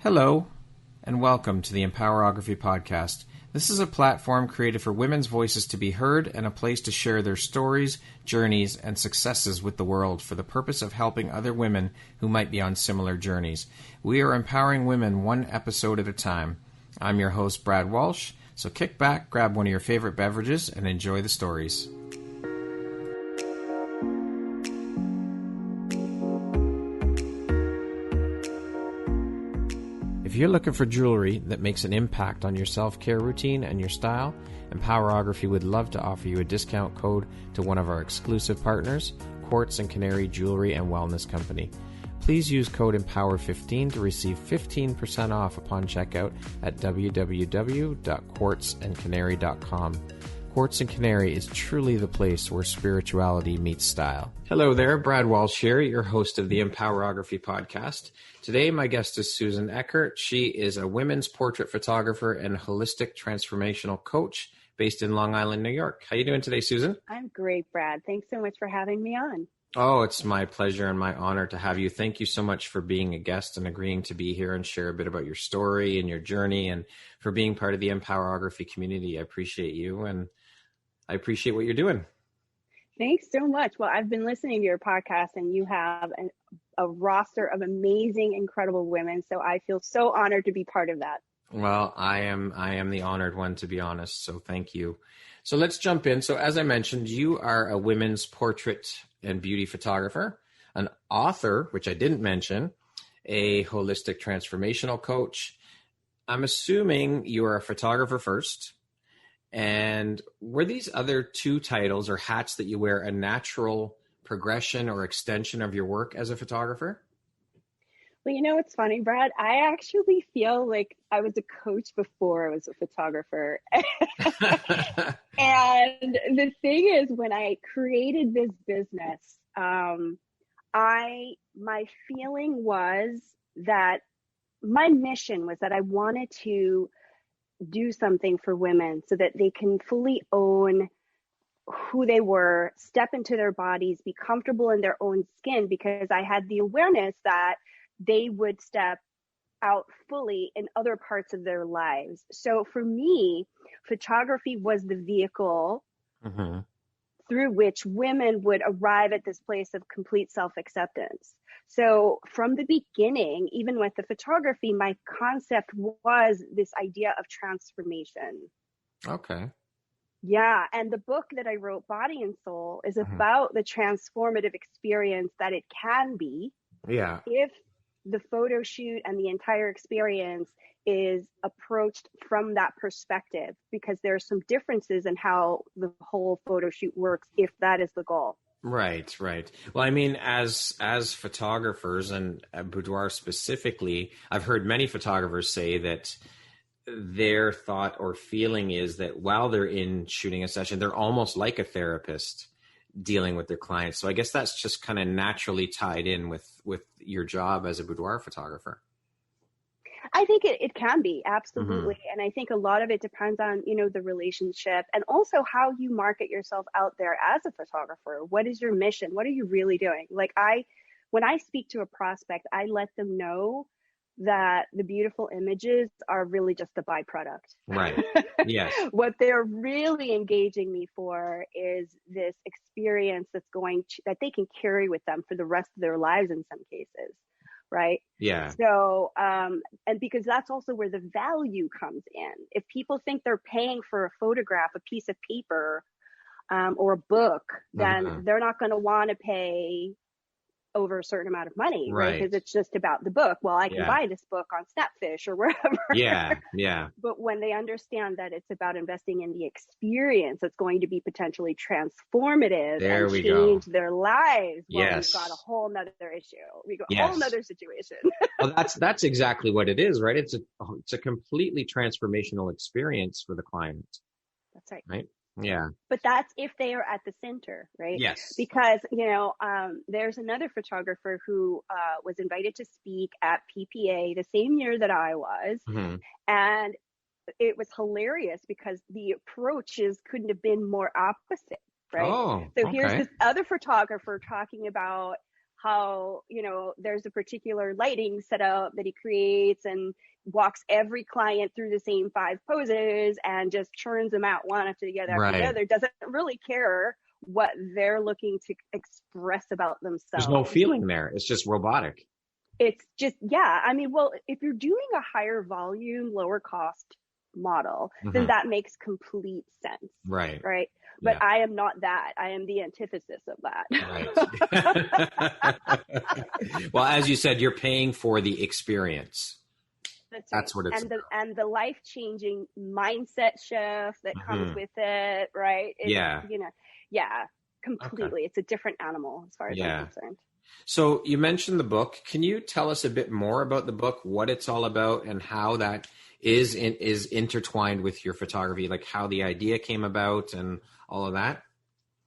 Hello, and welcome to the Empowerography Podcast. This is a platform created for women's voices to be heard and a place to share their stories, journeys, and successes with the world for the purpose of helping other women who might be on similar journeys. We are empowering women one episode at a time. I'm your host, Brad Walsh, so kick back, grab one of your favorite beverages, and enjoy the stories. If you're looking for jewelry that makes an impact on your self-care routine and your style, Empowerography would love to offer you a discount code to one of our exclusive partners, Quartz and Canary Jewelry and Wellness Company. Please use code EMPOWER15 to receive 15% off upon checkout at www.quartzandcanary.com. Quartz and Canary is truly the place where spirituality meets style. Hello there, Brad Walsh here, your host of the Empowerography Podcast. Today, my guest is Susan Eckert. She is a women's portrait photographer and holistic transformational coach based in Long Island, New York. How are you doing today, Susan? I'm great, Brad. Thanks so much for having me on. Oh, it's my pleasure and my honor to have you. Thank you so much for being a guest and agreeing to be here and share a bit about your story and your journey and for being part of the Empowerography community. I appreciate you and I appreciate what you're doing. Thanks so much. Well, I've been listening to your podcast and you have a roster of amazing, incredible women. So I feel so honored to be part of that. Well, I am the honored one, to be honest. So thank you. So let's jump in. So as I mentioned, you are a women's portrait and beauty photographer, an author, which I didn't mention, a holistic transformational coach. I'm assuming you are a photographer first. And were these other two titles or hats that you wear a natural progression or extension of your work as a photographer? Well, you know, it's funny, Brad. I actually feel like I was a coach before I was a photographer. And the thing is, when I created this business, my feeling was that my mission was that I wanted to do something for women so that they can fully own who they were, step into their bodies, be comfortable in their own skin, because I had the awareness that they would step out fully in other parts of their lives. So for me, photography was the vehicle through which women would arrive at this place of complete self-acceptance. So from the beginning, even with the photography, my concept was this idea of transformation. Okay. Yeah. And the book that I wrote, Body and Soul, is about the transformative experience that it can be. Yeah. If the photo shoot and the entire experience is approached from that perspective, because there are some differences in how the whole photo shoot works if that is the goal. Right, right. Well, I mean, as photographers and boudoir specifically, I've heard many photographers say that their thought or feeling is that while they're in shooting a session, they're almost like a therapist dealing with their clients. So I guess that's just kind of naturally tied in with your job as a boudoir photographer. I think it can be, absolutely. And I think a lot of it depends on, you know, the relationship and also how you market yourself out there as a photographer. What is your mission? What are you really doing? Like when I speak to a prospect, I let them know that the beautiful images are really just a byproduct. Right. Yes. What they're really engaging me for is this experience that they can carry with them for the rest of their lives in some cases. Right. Yeah. So, and because that's also where the value comes in. If people think they're paying for a photograph, a piece of paper, or a book, then they're not going to want to pay over a certain amount of money, right? Because it's just about the book. Well, I can buy this book on Snapfish or wherever. Yeah, yeah. But when they understand that it's about investing in the experience that's going to be potentially transformative and change their lives, well, we've got a whole nother issue. We got a whole nother situation. Well, that's exactly what it is, right? It's a completely transformational experience for the client. That's right. Right? Yeah. But that's if they are at the center, right? Yes. Because, you know, there's another photographer who was invited to speak at PPA the same year that I was. And it was hilarious because the approaches couldn't have been more opposite, right? Oh, so here's this other photographer talking about how, there's a particular lighting setup that he creates and walks every client through the same 5 poses and just churns them out one after the other after the other, doesn't really care what they're looking to express about themselves. There's no feeling there. It's just robotic. It's just, yeah. I mean, well, if you're doing a higher volume, lower cost model, then that makes complete sense. Right. Right. But I am not that. I am the antithesis of that. Right. Well, as you said, you're paying for the experience. That's what it's about. And the life-changing mindset shift that comes with it, right? Completely. Okay. It's a different animal as far as I'm concerned. So you mentioned the book. Can you tell us a bit more about the book, what it's all about, and how that is intertwined with your photography, like how the idea came about and all of that?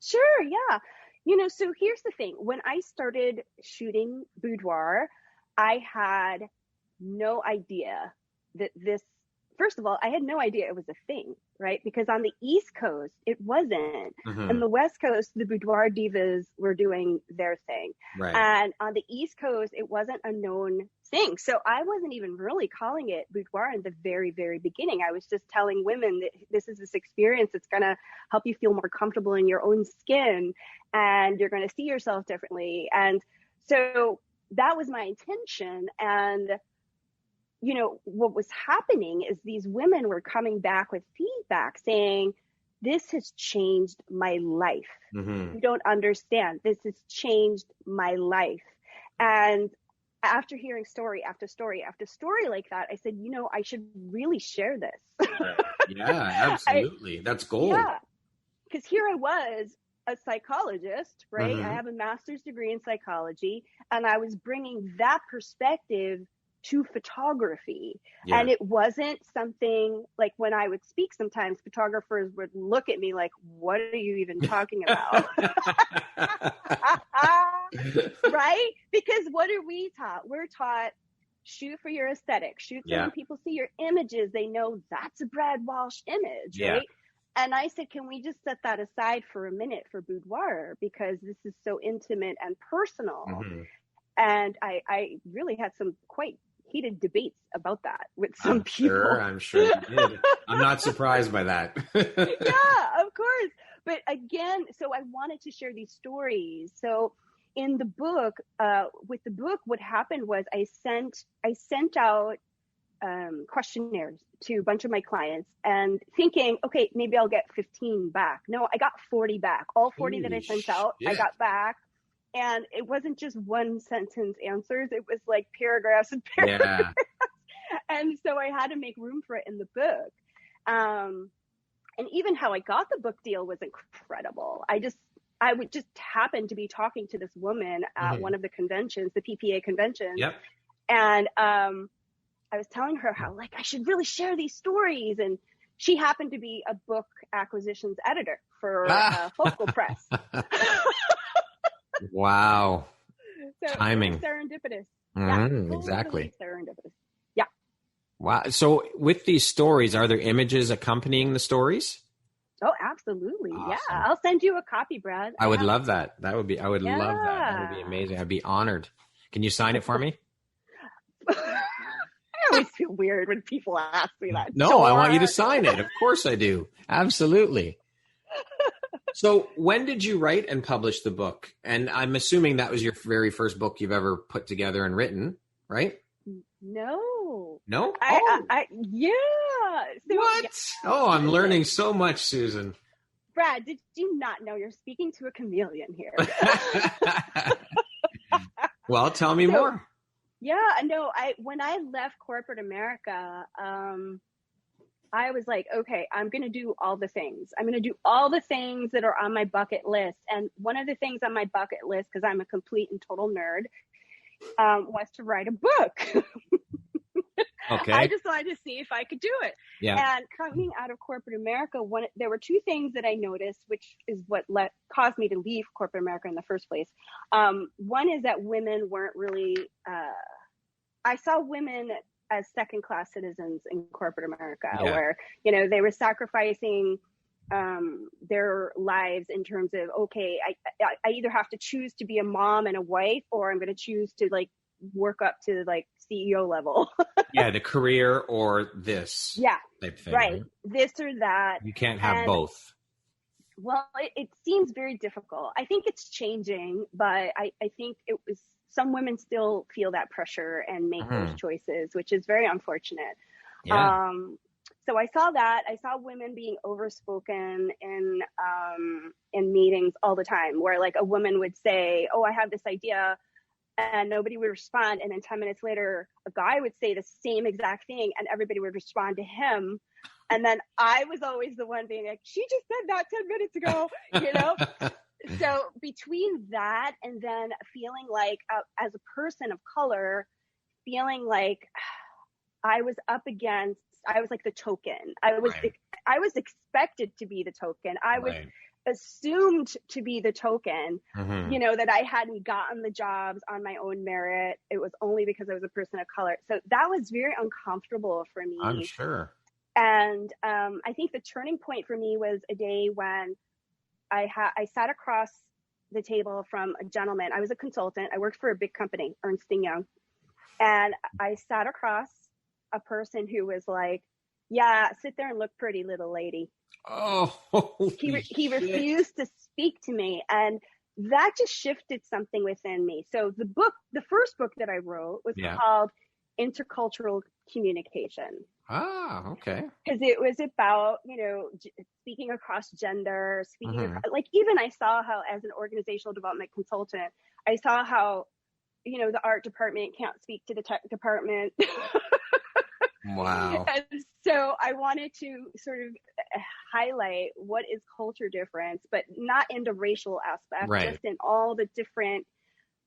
Sure, yeah. So here's the thing. When I started shooting boudoir, I had no idea that first of all, I had no idea it was a thing, right? Because on the East Coast, it wasn't. On the West Coast, the boudoir divas were doing their thing. Right. And on the East Coast, it wasn't a known thing. So I wasn't even really calling it boudoir in the very, very beginning. I was just telling women that this is this experience that's going to help you feel more comfortable in your own skin, and you're going to see yourself differently. And so that was my intention. And what was happening is these women were coming back with feedback saying, this has changed my life. You don't understand. This has changed my life. And after hearing story after story after story like that, I said, I should really share this. Yeah, absolutely. That's gold. Yeah, because here I was, a psychologist, right? I have a master's degree in psychology, and I was bringing that perspective to photography. Yeah. And it wasn't something like when I would speak, sometimes photographers would look at me like, what are you even talking about? Right? Because what are we taught? We're taught, shoot for your aesthetic, shoot so when people see your images, they know that's a Brad Walsh image, right? And I said, can we just set that aside for a minute for boudoir? Because this is so intimate and personal. And I really had some quite heated debates about that with some people. I'm sure you did. I'm not surprised by that. Yeah, of course. But again, so I wanted to share these stories. So in the book, what happened was I sent out questionnaires to a bunch of my clients and thinking, okay, maybe I'll get 15 back. No, I got 40 back. All 40 that I sent out, I got back. And it wasn't just one sentence answers. It was like paragraphs and paragraphs. Yeah. And so I had to make room for it in the book. And even how I got the book deal was incredible. I would just happen to be talking to this woman at one of the conventions, the PPA conventions. Yep. And I was telling her how I should really share these stories. And she happened to be a book acquisitions editor for Focal Press. Wow. So timing. Serendipitous. Exactly. Serendipitous. Yeah. Wow. So with these stories, are there images accompanying the stories? Oh, absolutely. Awesome. Yeah. I'll send you a copy, Brad. I would love that. I would love that. That would be amazing. I'd be honored. Can you sign it for me? I always feel weird when people ask me that. No, sure. I want you to sign it. Of course I do. Absolutely. So when did you write and publish the book? And I'm assuming that was your very first book you've ever put together and written, right? No. No? Yeah. So, what? Yeah. Oh, I'm learning so much, Susan. Brad, did you not know you're speaking to a chameleon here? Well, tell me more. Yeah, no, when I left corporate America, I was like, okay, I'm going to do all the things. I'm going to do all the things that are on my bucket list. And one of the things on my bucket list, because I'm a complete and total nerd, was to write a book. Okay. I decided to see if I could do it. Yeah. And coming out of corporate America, there were two things that I noticed, which is what caused me to leave corporate America in the first place. One is that women weren't really, I saw women as second-class citizens in corporate America, where, they were sacrificing their lives in terms of, okay, I either have to choose to be a mom and a wife, or I'm going to choose to like work up to like CEO level. Yeah, the career or this type thing. Right. This or that. You can't have both. Well, it seems very difficult. I think it's changing, but I think some women still feel that pressure and make those choices, which is very unfortunate. Yeah. So I saw that. I saw women being overspoken in meetings all the time, where like a woman would say, "Oh, I have this idea," and nobody would respond. And then 10 minutes later, a guy would say the same exact thing and everybody would respond to him. And then I was always the one being like, she just said that 10 minutes ago, you know? So between that and then feeling like, as a person of color, feeling like I was like the token. I was expected to be the token. I was assumed to be the token, you know, that I hadn't gotten the jobs on my own merit. It was only because I was a person of color. So that was very uncomfortable for me. I'm sure. And I think the turning point for me was a day when I sat across the table from a gentleman. I was a consultant. I worked for a big company, Ernst & Young. And I sat across a person who was like, "Yeah, sit there and look pretty, little lady." Oh, he refused to speak to me. And that just shifted something within me. So the first book that I wrote was called Intercultural Communication. Ah, okay. Because it was about, you know, speaking across gender, like even I saw how, as an organizational development consultant, I saw how, you know, the art department can't speak to the tech department. Wow. And so I wanted to sort of highlight what is culture difference, but not in the racial aspect, just in all the different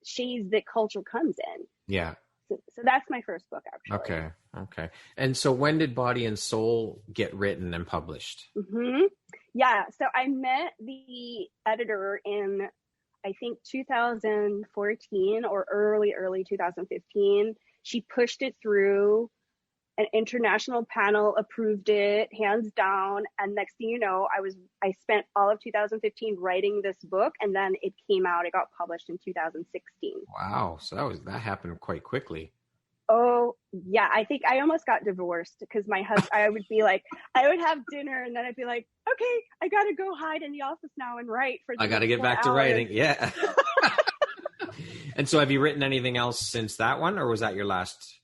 shades that culture comes in. Yeah. So that's my first book, actually. Okay. And so when did Body and Soul get written and published? Yeah. So I met the editor in, I think, 2014 or early 2015. She pushed it through. An international panel approved it, hands down. And next thing you know, I spent all of 2015 writing this book, and then it came out. It got published in 2016. Wow. So that happened quite quickly. Oh, yeah. I think I almost got divorced because my husband, I would be like, I would have dinner and then I'd be like, okay, I got to go hide in the office now and write for the I got to get back to writing. Yeah. And so have you written anything else since that one, or was that your last?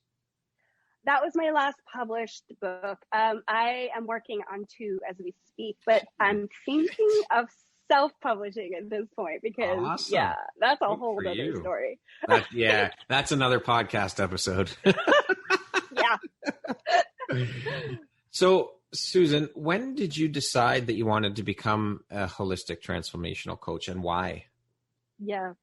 That was my last published book. I am working on 2 as we speak, but I'm thinking of self-publishing at this point because, that's a whole other story. That's another podcast episode. Yeah. So, Susan, when did you decide that you wanted to become a holistic transformational coach, and why? Yeah.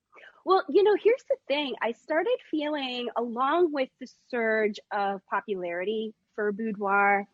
Well, you know, here's the thing. I started feeling, along with the surge of popularity for boudoir,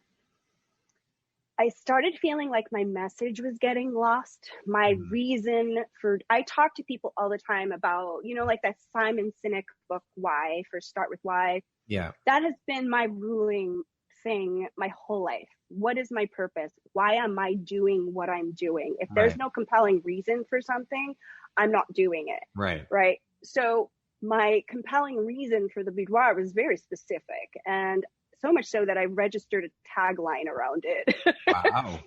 I started feeling like my message was getting lost. My reason I talk to people all the time about, you know, like that Simon Sinek book, Why, First Start with Why. Yeah. That has been my ruling thing my whole life. What is my purpose? Why am I doing what I'm doing? If there's no compelling reason for something, I'm not doing it. Right. So my compelling reason for the boudoir was very specific, and so much so that I registered a tagline around it. Wow.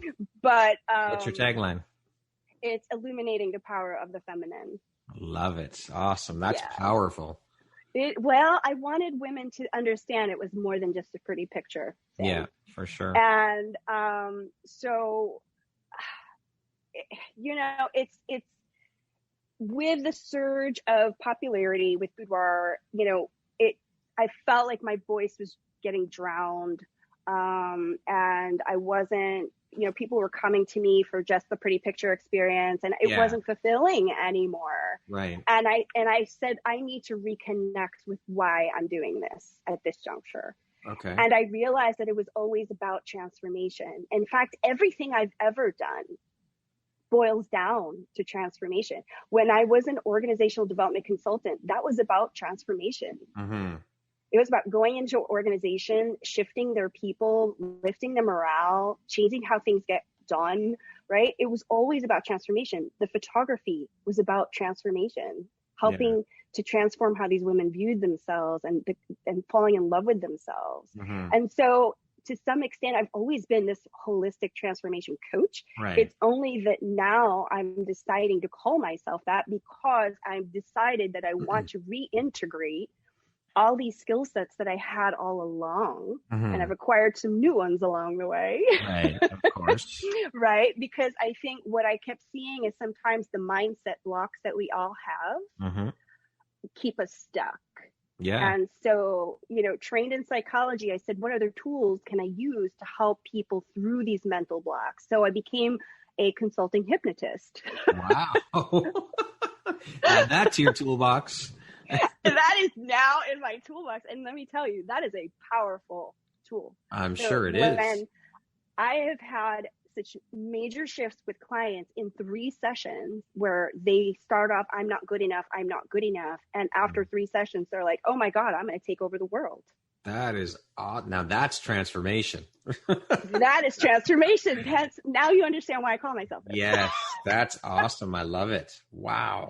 But what's your tagline? It's illuminating the power of the feminine. Love it. Awesome. That's powerful. Well, I wanted women to understand it was more than just a pretty picture thing. Yeah, for sure. And so, you know, it's with the surge of popularity with boudoir, you know, I felt like my voice was getting drowned. And I wasn't, you know, people were coming to me for just the pretty picture experience, and it wasn't fulfilling anymore. Right. And I said, I need to reconnect with why I'm doing this at this juncture. Okay. And I realized that it was always about transformation. In fact, everything I've ever done boils down to transformation. When I was an organizational development consultant, that was about transformation. It was about going into an organization, shifting their people, lifting their morale, changing how things get done, right? It was always about transformation. The photography was about transformation, helping to transform how these women viewed themselves and falling in love with themselves. And so to some extent, I've always been this holistic transformation coach. Right. It's only that now I'm deciding to call myself that because I've decided that I want to reintegrate all these skill sets that I had all along. And I've acquired some new ones along the way. Right, of course. Right? Because I think what I kept seeing is sometimes the mindset blocks that we all have keep us stuck. Yeah. And so, you know, trained in psychology, I said, what other tools can I use to help people through these mental blocks? So I became a consulting hypnotist. Wow. Add that to your toolbox. That is now in my toolbox. And let me tell you, that is a powerful tool. I'm sure it is. And I have had such major shifts with clients in 3 sessions where they start off, I'm not good enough. And after 3 sessions, they're like, oh my God, I'm going to take over the world. That is odd. Now that's transformation. That is transformation. Now you understand why I call myself this. Yes, that's awesome. I love it. Wow.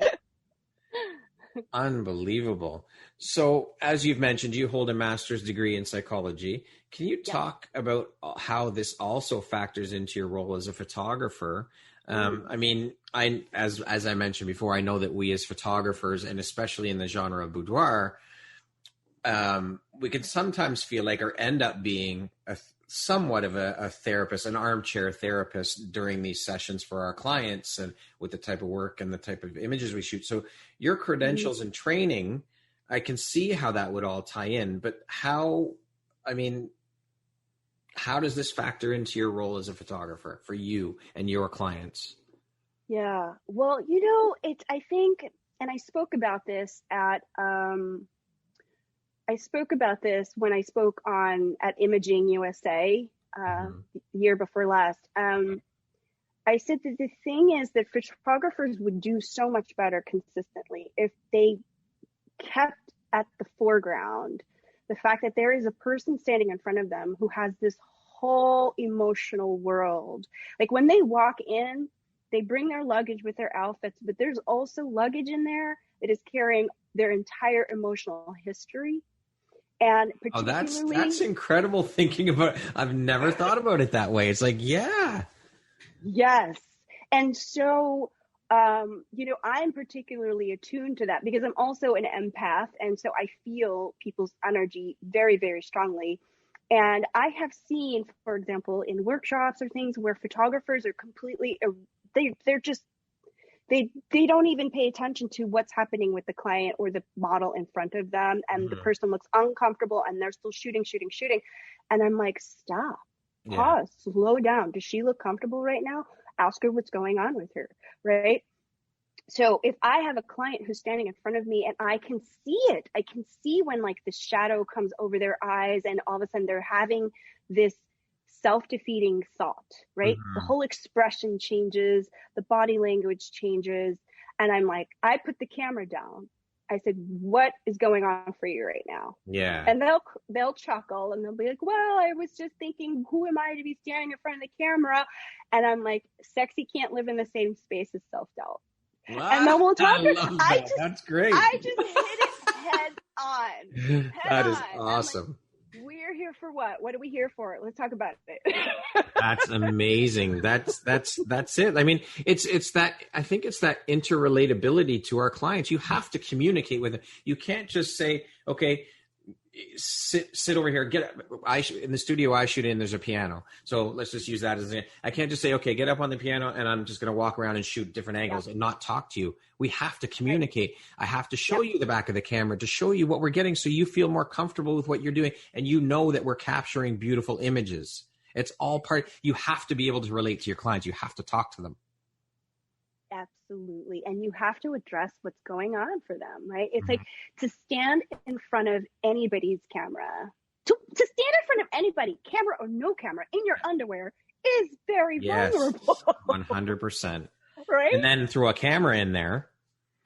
Unbelievable. So as you've mentioned, you hold a master's degree in psychology. Can you talk about how this also factors into your role as a photographer? I mean, as I mentioned before, I know that we as photographers, and especially in the genre of boudoir, we can sometimes feel like or end up being somewhat of a therapist, an armchair therapist during these sessions for our clients and with the type of work and the type of images we shoot. So your credentials and training, I can see how that would all tie in, but how does this factor into your role as a photographer for you and your clients? Yeah, well, you know, I think, and I spoke about this when I spoke at Imaging USA the year before last. I said that the thing is that photographers would do so much better consistently if they kept at the foreground the fact that there is a person standing in front of them who has this whole emotional world. Like when they walk in, they bring their luggage with their outfits, but there's also luggage in there that is carrying their entire emotional history. And particularly, that's incredible thinking about it. I've never thought about it that way. It's like, yeah. Yes. And so, you know, I'm particularly attuned to that because I'm also an empath. And so I feel people's energy very, very strongly. And I have seen, for example, in workshops or things where photographers are completely, they don't even pay attention to what's happening with the client or the model in front of them. And the person looks uncomfortable and they're still shooting. And I'm like, stop, pause, slow down. Does she look comfortable right now? Ask her what's going on with her, right? So if I have a client who's standing in front of me and I can see it, I can see when like the shadow comes over their eyes and all of a sudden they're having this self-defeating thought, right? The whole expression changes, the body language changes. And I'm like, I put the camera down. I said, what is going on for you right now? Yeah. And they'll chuckle and they'll be like, well, I was just thinking, who am I to be standing in front of the camera? And I'm like, sexy can't live in the same space as self-doubt. Wow. And then we'll talk. That's great. I just hit it head on. That is awesome. Like, we're here for what? What are we here for? Let's talk about it. That's amazing. That's it. I mean, it's that, I think it's that interrelatability to our clients. You have to communicate with them. You can't just say, okay, sit over here. Get up. In the studio I shoot in, there's a piano. So let's just use that as I can't just say, okay, get up on the piano and I'm just going to walk around and shoot different angles and not talk to you. We have to communicate. I have to show you the back of the camera to show you what we're getting so you feel more comfortable with what you're doing and you know that we're capturing beautiful images. It's all part. You have to be able to relate to your clients. You have to talk to them. Absolutely. And you have to address what's going on for them, right? It's like to stand in front of anybody's camera, to stand in front of anybody, camera or no camera, in your underwear is very vulnerable. 100%. Right? And then throw a camera in there.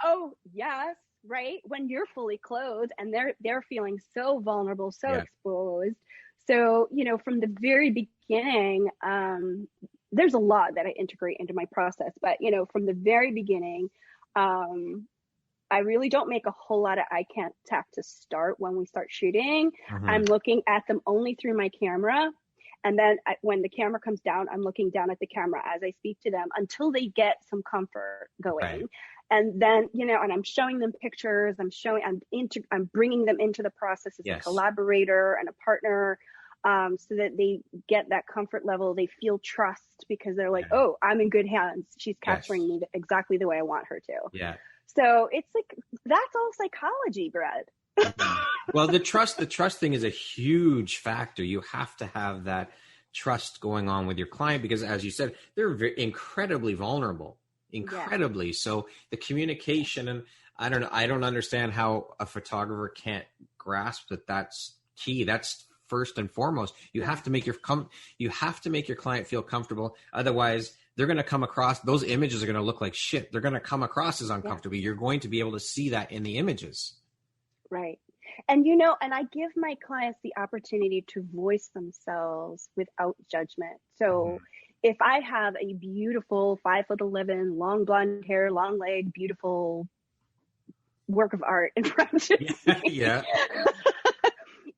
Oh, yes. Right. When you're fully clothed and they're feeling so vulnerable, so exposed. So, you know, from the very beginning, there's a lot that I integrate into my process, but from the very beginning, I really don't make a whole lot of eye contact to start when we start shooting. Mm-hmm. I'm looking at them only through my camera. And then when the camera comes down, I'm looking down at the camera as I speak to them until they get some comfort going. Right. And then, and I'm showing them pictures. I'm bringing them into the process as a collaborator and a partner, so that they get that comfort level. They feel trust because they're like, oh, I'm in good hands. She's capturing me exactly the way I want her to. Yeah. So it's like, that's all psychology, Brett. Well, the trust thing is a huge factor. You have to have that trust going on with your client because, as you said, they're incredibly vulnerable, incredibly. Yeah. So the communication, and I don't understand how a photographer can't grasp that. That's key. That's first and foremost. You have to make your client feel comfortable. Otherwise, they're going to come across, those images are going to look like shit. They're going to come across as uncomfortable. Yeah. You're going to be able to see that in the images. Right. And, and I give my clients the opportunity to voice themselves without judgment. So if I have a beautiful 5'11", long blonde hair, long leg, beautiful work of art in front of me. Yeah.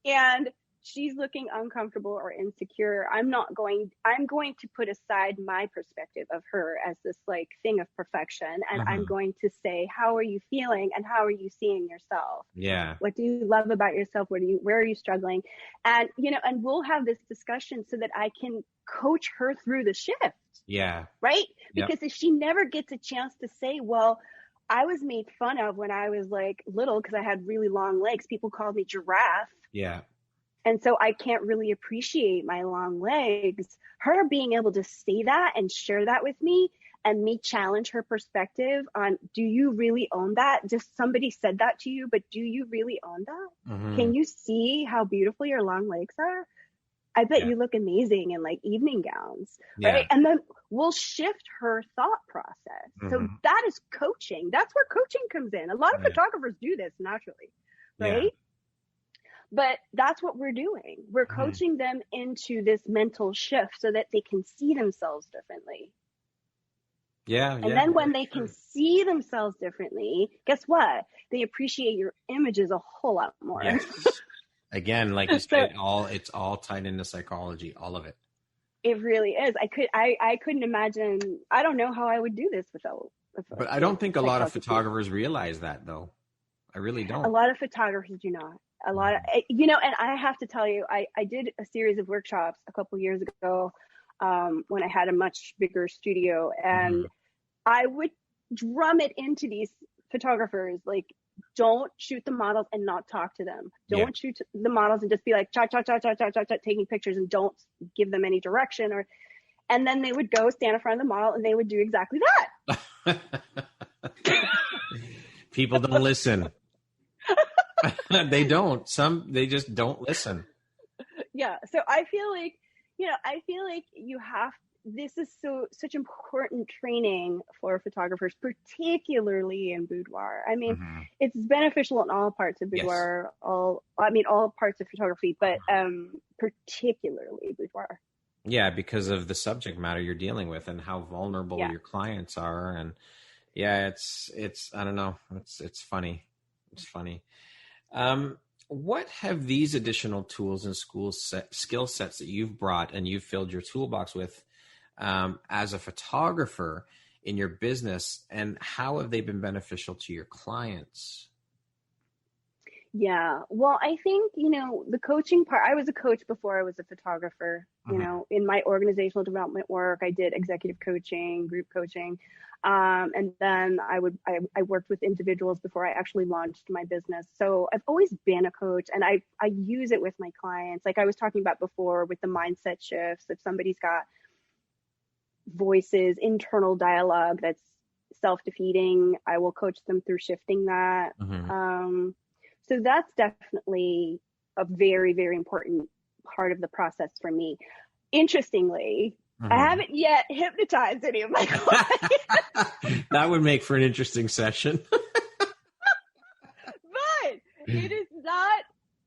And she's looking uncomfortable or insecure, I'm going to put aside my perspective of her as this like thing of perfection. And I'm going to say, how are you feeling? And how are you seeing yourself? Yeah. What do you love about yourself? Where are you struggling? And, and we'll have this discussion so that I can coach her through the shift. Yeah. Right. Because if she never gets a chance to say, well, I was made fun of when I was like little because I had really long legs. People called me giraffe. Yeah. And so I can't really appreciate my long legs. Her being able to say that and share that with me and me challenge her perspective on, do you really own that? Just somebody said that to you, but do you really own that? Mm-hmm. Can you see how beautiful your long legs are? I bet you look amazing in like evening gowns, right? And then we'll shift her thought process. So that is coaching. That's where coaching comes in. A lot of photographers do this naturally, right? Yeah. But that's what we're doing. We're coaching them into this mental shift so that they can see themselves differently. Yeah. And then when they can see themselves differently, guess what? They appreciate your images a whole lot more. Yes. Again, like you said, it's all tied into psychology, all of it. It really is. I couldn't imagine. I don't know how I would do this without. But I don't think a lot of photographers realize that, though. I really don't. A lot of photographers do not. A lot of, and I have to tell you, I did a series of workshops a couple years ago when I had a much bigger studio, and I would drum it into these photographers, like, don't shoot the models and not talk to them. Don't shoot the models and just be like, cha, cha, cha, cha, cha, cha, cha, taking pictures and don't give them any direction. And then they would go stand in front of the model and they would do exactly that. People don't listen. They don't. They just don't listen. Yeah. So I feel like you have, this is such important training for photographers, particularly in boudoir. I mean, it's beneficial in all parts of boudoir, all parts of photography, but particularly boudoir. Yeah, because of the subject matter you're dealing with and how vulnerable your clients are. And it's I don't know. It's funny. It's funny. What have these additional tools and skill sets that you've brought and you've filled your toolbox with as a photographer in your business, and how have they been beneficial to your clients? Yeah, well, I think, the coaching part, I was a coach before I was a photographer. In my organizational development work, I did executive coaching, group coaching. And then I worked with individuals before I actually launched my business. So I've always been a coach, and I use it with my clients. Like I was talking about before with the mindset shifts. If somebody's got voices, internal dialogue that's self-defeating, I will coach them through shifting that. So that's definitely a very, very important part of the process for me. Interestingly, I haven't yet hypnotized any of my clients. That would make for an interesting session. But it is not,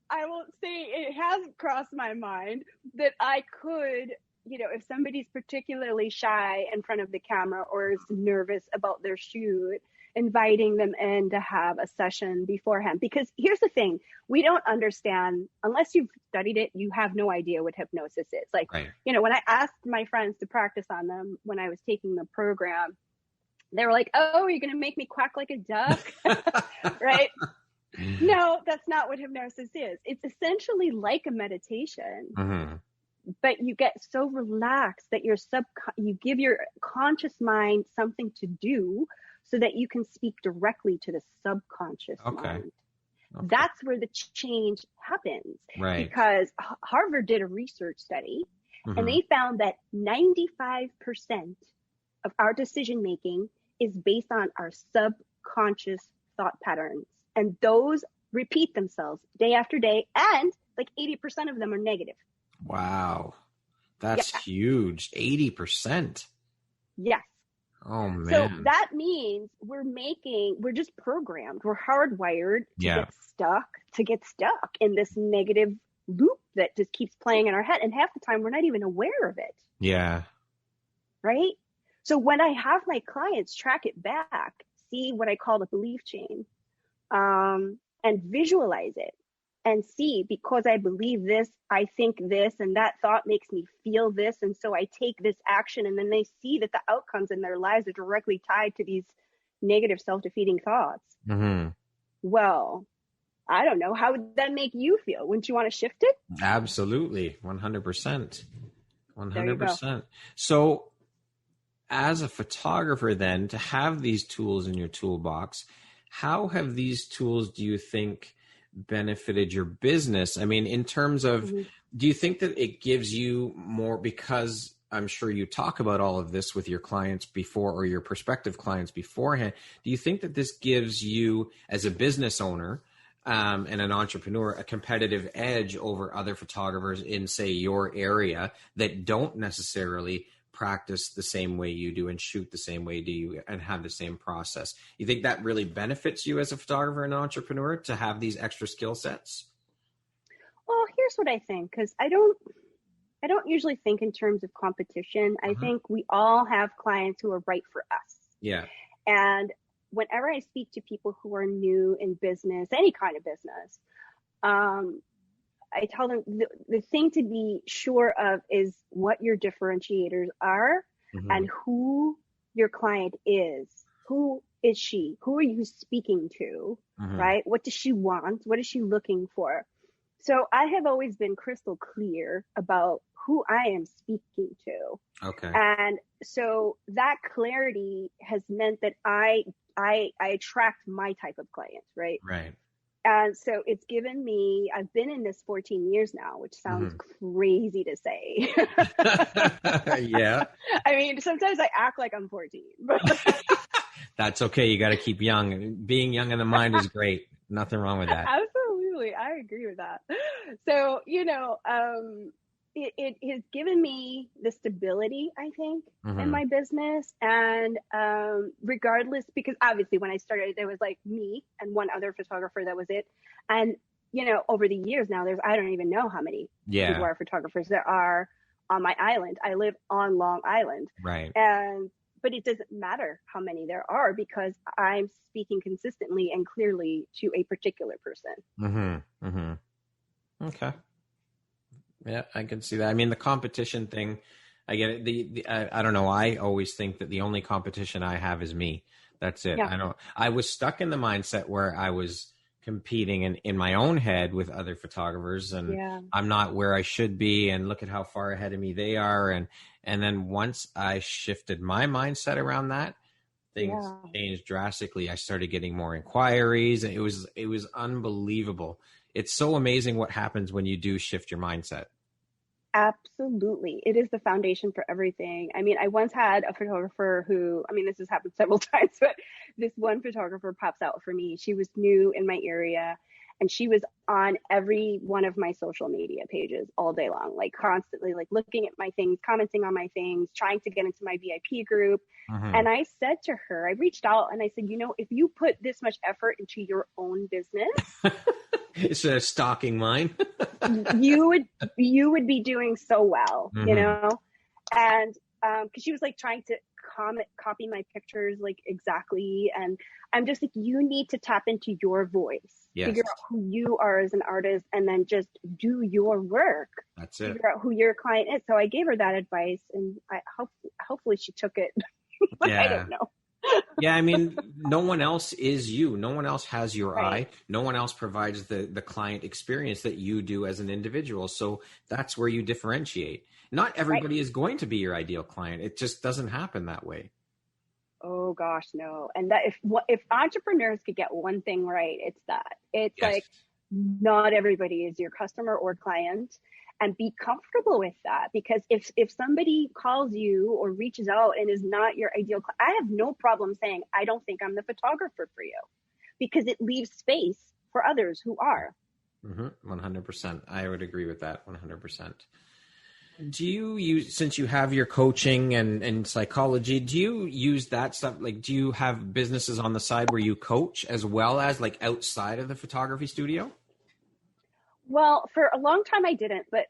I won't say it hasn't crossed my mind that I could if somebody's particularly shy in front of the camera or is nervous about their shoot, inviting them in to have a session beforehand. Because here's the thing, we don't understand, unless you've studied it, you have no idea what hypnosis is. Like, Right. when I asked my friends to practice on them when I was taking the program, they were like, oh, you're going to make me quack like a duck, right? No, that's not what hypnosis is. It's essentially like a meditation, Mm-hmm. but you get so relaxed that you give your conscious mind something to do so that you can speak directly to the subconscious mind. Okay. That's where the change happens. Right. Because Harvard did a research study, and they found that 95% of our decision making is based on our subconscious thought patterns. And those repeat themselves day after day. And like 80% of them are negative. Wow. That's huge. 80%. Yes. Oh, man. So that means we're just programmed. We're hardwired to get stuck in this negative loop that just keeps playing in our head. And half the time we're not even aware of it. Yeah. Right? So when I have my clients track it back, see what I call the belief chain, and visualize it and see, because I believe this, I think this, and that thought makes me feel this. And so I take this action, and then they see that the outcomes in their lives are directly tied to these negative self-defeating thoughts. Mm-hmm. Well, I don't know. How would that make you feel? Wouldn't you want to shift it? Absolutely. 100%. 100%. So as a photographer then, to have these tools in your toolbox, how have these tools, do you think, benefited your business? I mean, in terms of, do you think that it gives you more, because I'm sure you talk about all of this with your clients before, or your prospective clients beforehand, do you think that this gives you as a business owner and an entrepreneur a competitive edge over other photographers in, say, your area that don't necessarily practice the same way you do and shoot the same way you and have the same process? You think that really benefits you as a photographer and entrepreneur to have these extra skill sets? Well, here's what I think, because I don't usually think in terms of competition. I think we all have clients who are right for us. Yeah. And whenever I speak to people who are new in business, any kind of business, I tell them the thing to be sure of is what your differentiators are and who your client is. Who is she? Who are you speaking to? Right? What does she want? What is she looking for? So I have always been crystal clear about who I am speaking to. Okay. And so that clarity has meant that I attract my type of clients, right? Right. And so it's given me, I've been in this 14 years now, which sounds crazy to say. Yeah. I mean, sometimes I act like I'm 14. That's okay. You got to keep young. Being young in the mind is great. Nothing wrong with that. Absolutely. I agree with that. So, it has given me the stability, I think, in my business. And regardless, because obviously when I started, there was like me and one other photographer, that was it. And, over the years now, I don't even know how many people are photographers there are on my island. I live on Long Island. Right. But it doesn't matter how many there are, because I'm speaking consistently and clearly to a particular person. Okay. Yeah, I can see that. I mean, the competition thing, I get it. I don't know. I always think that the only competition I have is me. That's it. Yeah. I was stuck in the mindset where I was competing in my own head with other photographers, and I'm not where I should be, and look at how far ahead of me they are. And then once I shifted my mindset around that, things changed drastically. I started getting more inquiries, and it was unbelievable. It's so amazing what happens when you do shift your mindset. Absolutely. It is the foundation for everything. I mean, I once had a photographer who, this has happened several times, but this one photographer pops out for me. She was new in my area, and she was on every one of my social media pages all day long, like constantly, like looking at my things, commenting on my things, trying to get into my VIP group. And I said to her, I reached out and I said, if you put this much effort into your own business, instead of stalking mine, you would be doing so well, And because she was like trying to copy my pictures like exactly, and I'm just like, you need to tap into your voice, figure out who you are as an artist, and then just do your work. That's it. Figure out who your client is. So I gave her that advice, and hopefully she took it. But I don't know. Yeah, I mean, no one else is you. No one else has your Right. eye. No one else provides the client experience that you do as an individual. So that's where you differentiate. Not everybody is going to be your ideal client. It just doesn't happen that way. Oh gosh, no. And that if entrepreneurs could get one thing right, it's that. It's like not everybody is your customer or client, and be comfortable with that, because if somebody calls you or reaches out and is not your ideal client, I have no problem saying I don't think I'm the photographer for you, because it leaves space for others who are. 100%. I would agree with that 100%. Do you use, since you have your coaching and psychology, do you use that stuff? Like, do you have businesses on the side where you coach as well as like outside of the photography studio? Well, for a long time I didn't, but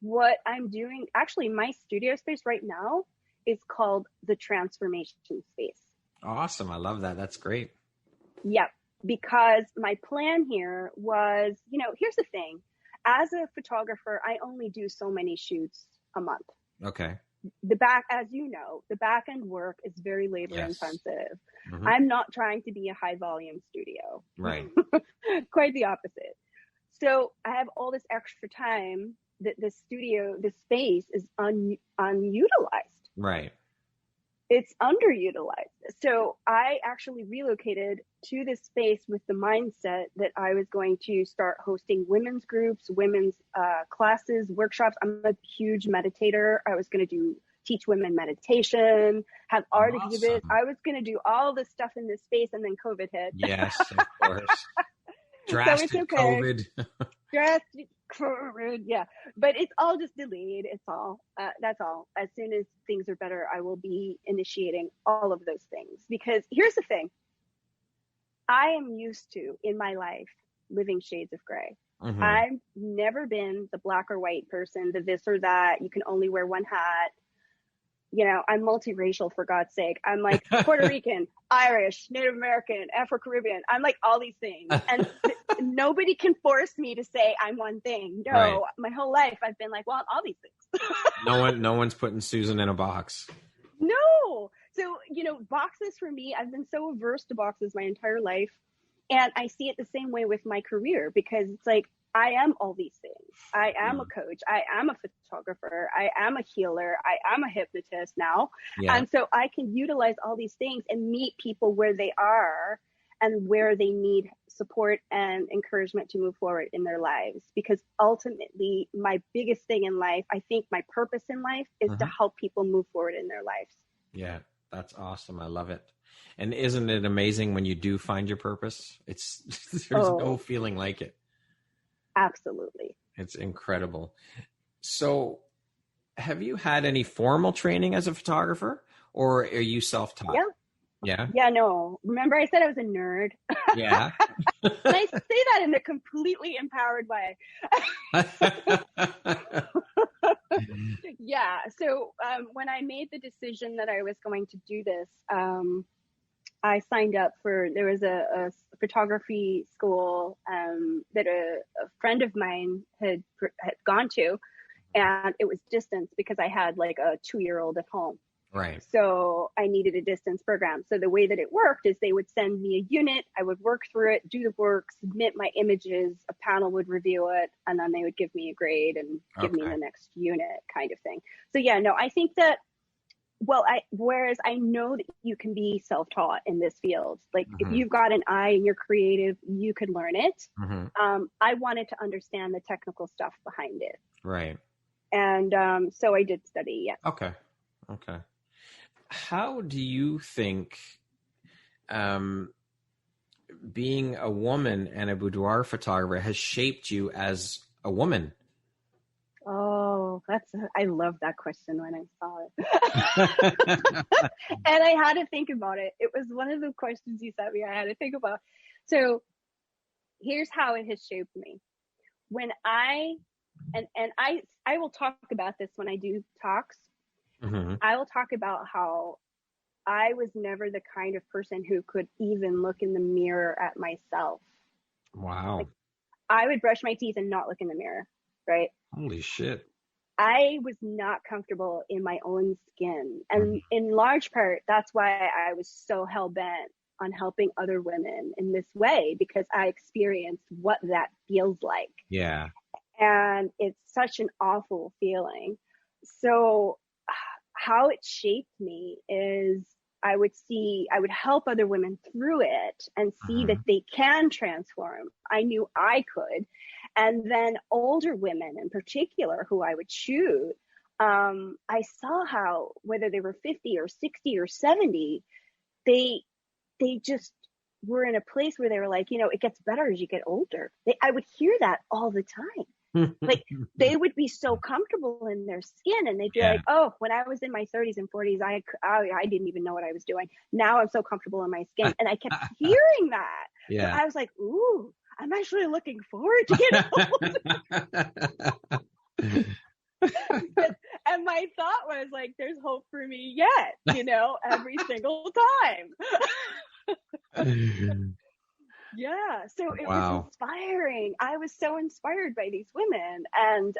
what I'm doing, actually my studio space right now is called the Transformation Space. Awesome. I love that. That's great. Yep. Because my plan here was, here's the thing. As a photographer, I only do so many shoots a month. Okay. The back end work is very labor intensive. Mm-hmm. I'm not trying to be a high volume studio. Right. Quite the opposite. So I have all this extra time that the space is unutilized. Right. It's underutilized. So I actually relocated to this space with the mindset that I was going to start hosting women's groups, women's classes, workshops. I'm a huge meditator. I was going to teach women meditation, have art exhibits. I was going to do all this stuff in this space, and then COVID hit. Yes, of course. Drastic so okay. COVID. Drastic COVID, yeah. But it's all just delayed. It's all, that's all. As soon as things are better, I will be initiating all of those things. Because here's the thing. I am used to, in my life, living shades of gray. Mm-hmm. I've never been the black or white person, the this or that. You can only wear one hat. I'm multiracial, for God's sake. I'm like Puerto Rican, Irish, Native American, Afro-Caribbean. I'm like all these things. And nobody can force me to say I'm one thing. No, right. My whole life I've been like, well, I'm all these things. No one's putting Susan in a box. No. So, boxes for me, I've been so averse to boxes my entire life. And I see it the same way with my career, because it's like, I am all these things. I am a coach. I am a photographer. I am a healer. I am a hypnotist now. Yeah. And so I can utilize all these things and meet people where they are and where they need support and encouragement to move forward in their lives. Because ultimately, my biggest thing in life, I think my purpose in life is to help people move forward in their lives. Yeah, that's awesome. I love it. And isn't it amazing when you do find your purpose? There's no feeling like it. Absolutely. It's incredible. So have you had any formal training as a photographer, or are you self-taught? Yeah, no. Remember I said I was a nerd? Yeah. And I say that in a completely empowered way. Yeah. So when I made the decision that I was going to do this, I signed up there was a photography school that a friend of mine had gone to, and it was distance because I had like a 2-year-old at home. Right. So I needed a distance program. So the way that it worked is they would send me a unit, I would work through it, do the work, submit my images, a panel would review it, and then they would give me a grade and give me the next unit kind of thing. So yeah, no, I think that, whereas I know that you can be self-taught in this field, like if you've got an eye and you're creative, you could learn it. I wanted to understand the technical stuff behind it. Right. And so I did study. Yeah. Okay. How do you think being a woman and a boudoir photographer has shaped you as a woman? Oh, I love that question when I saw it. And I had to think about it. It was one of the questions you sent me. I had to think about. So here's how it has shaped me. When I and I will talk about this when I do talks. Mm-hmm. I will talk about how I was never the kind of person who could even look in the mirror at myself. Wow. Like, I would brush my teeth and not look in the mirror, right? Holy shit. I was not comfortable in my own skin. And in large part, that's why I was so hell-bent on helping other women in this way, because I experienced what that feels like. Yeah. And it's such an awful feeling. So how it shaped me is I would help other women through it and see that they can transform. I knew I could. And then older women in particular who I would shoot, I saw how, whether they were 50 or 60 or 70, they just were in a place where they were like, it gets better as you get older. I would hear that all the time. Like, they would be so comfortable in their skin, and they'd be like, oh, when I was in my 30s and 40s, I didn't even know what I was doing. Now I'm so comfortable in my skin. And I kept hearing that. Yeah. So I was like, ooh, I'm actually looking forward to getting old. And my thought was like, there's hope for me yet, every single time. Yeah. So it was inspiring. I was so inspired by these women. And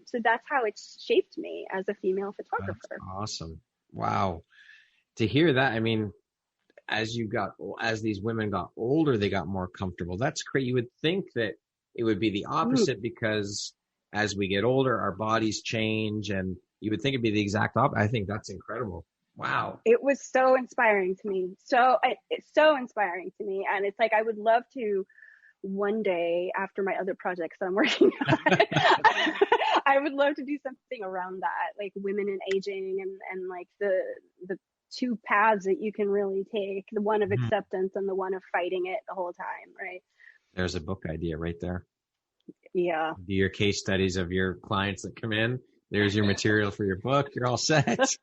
so that's how it shaped me as a female photographer. That's awesome. Wow. To hear that, I mean, as these women got older, they got more comfortable. That's great. You would think that it would be the opposite, because as we get older, our bodies change, and you would think it'd be the exact opposite. I think that's incredible. Wow. It was so inspiring to me. It's so inspiring to me. And it's like, I would love to one day, after my other projects that I'm working on, I would love to do something around that, like women in aging and like the two paths that you can really take, the one of acceptance and the one of fighting it the whole time. Right. There's a book idea right there. Yeah. Do your case studies of your clients that come in. There's your material for your book. You're all set.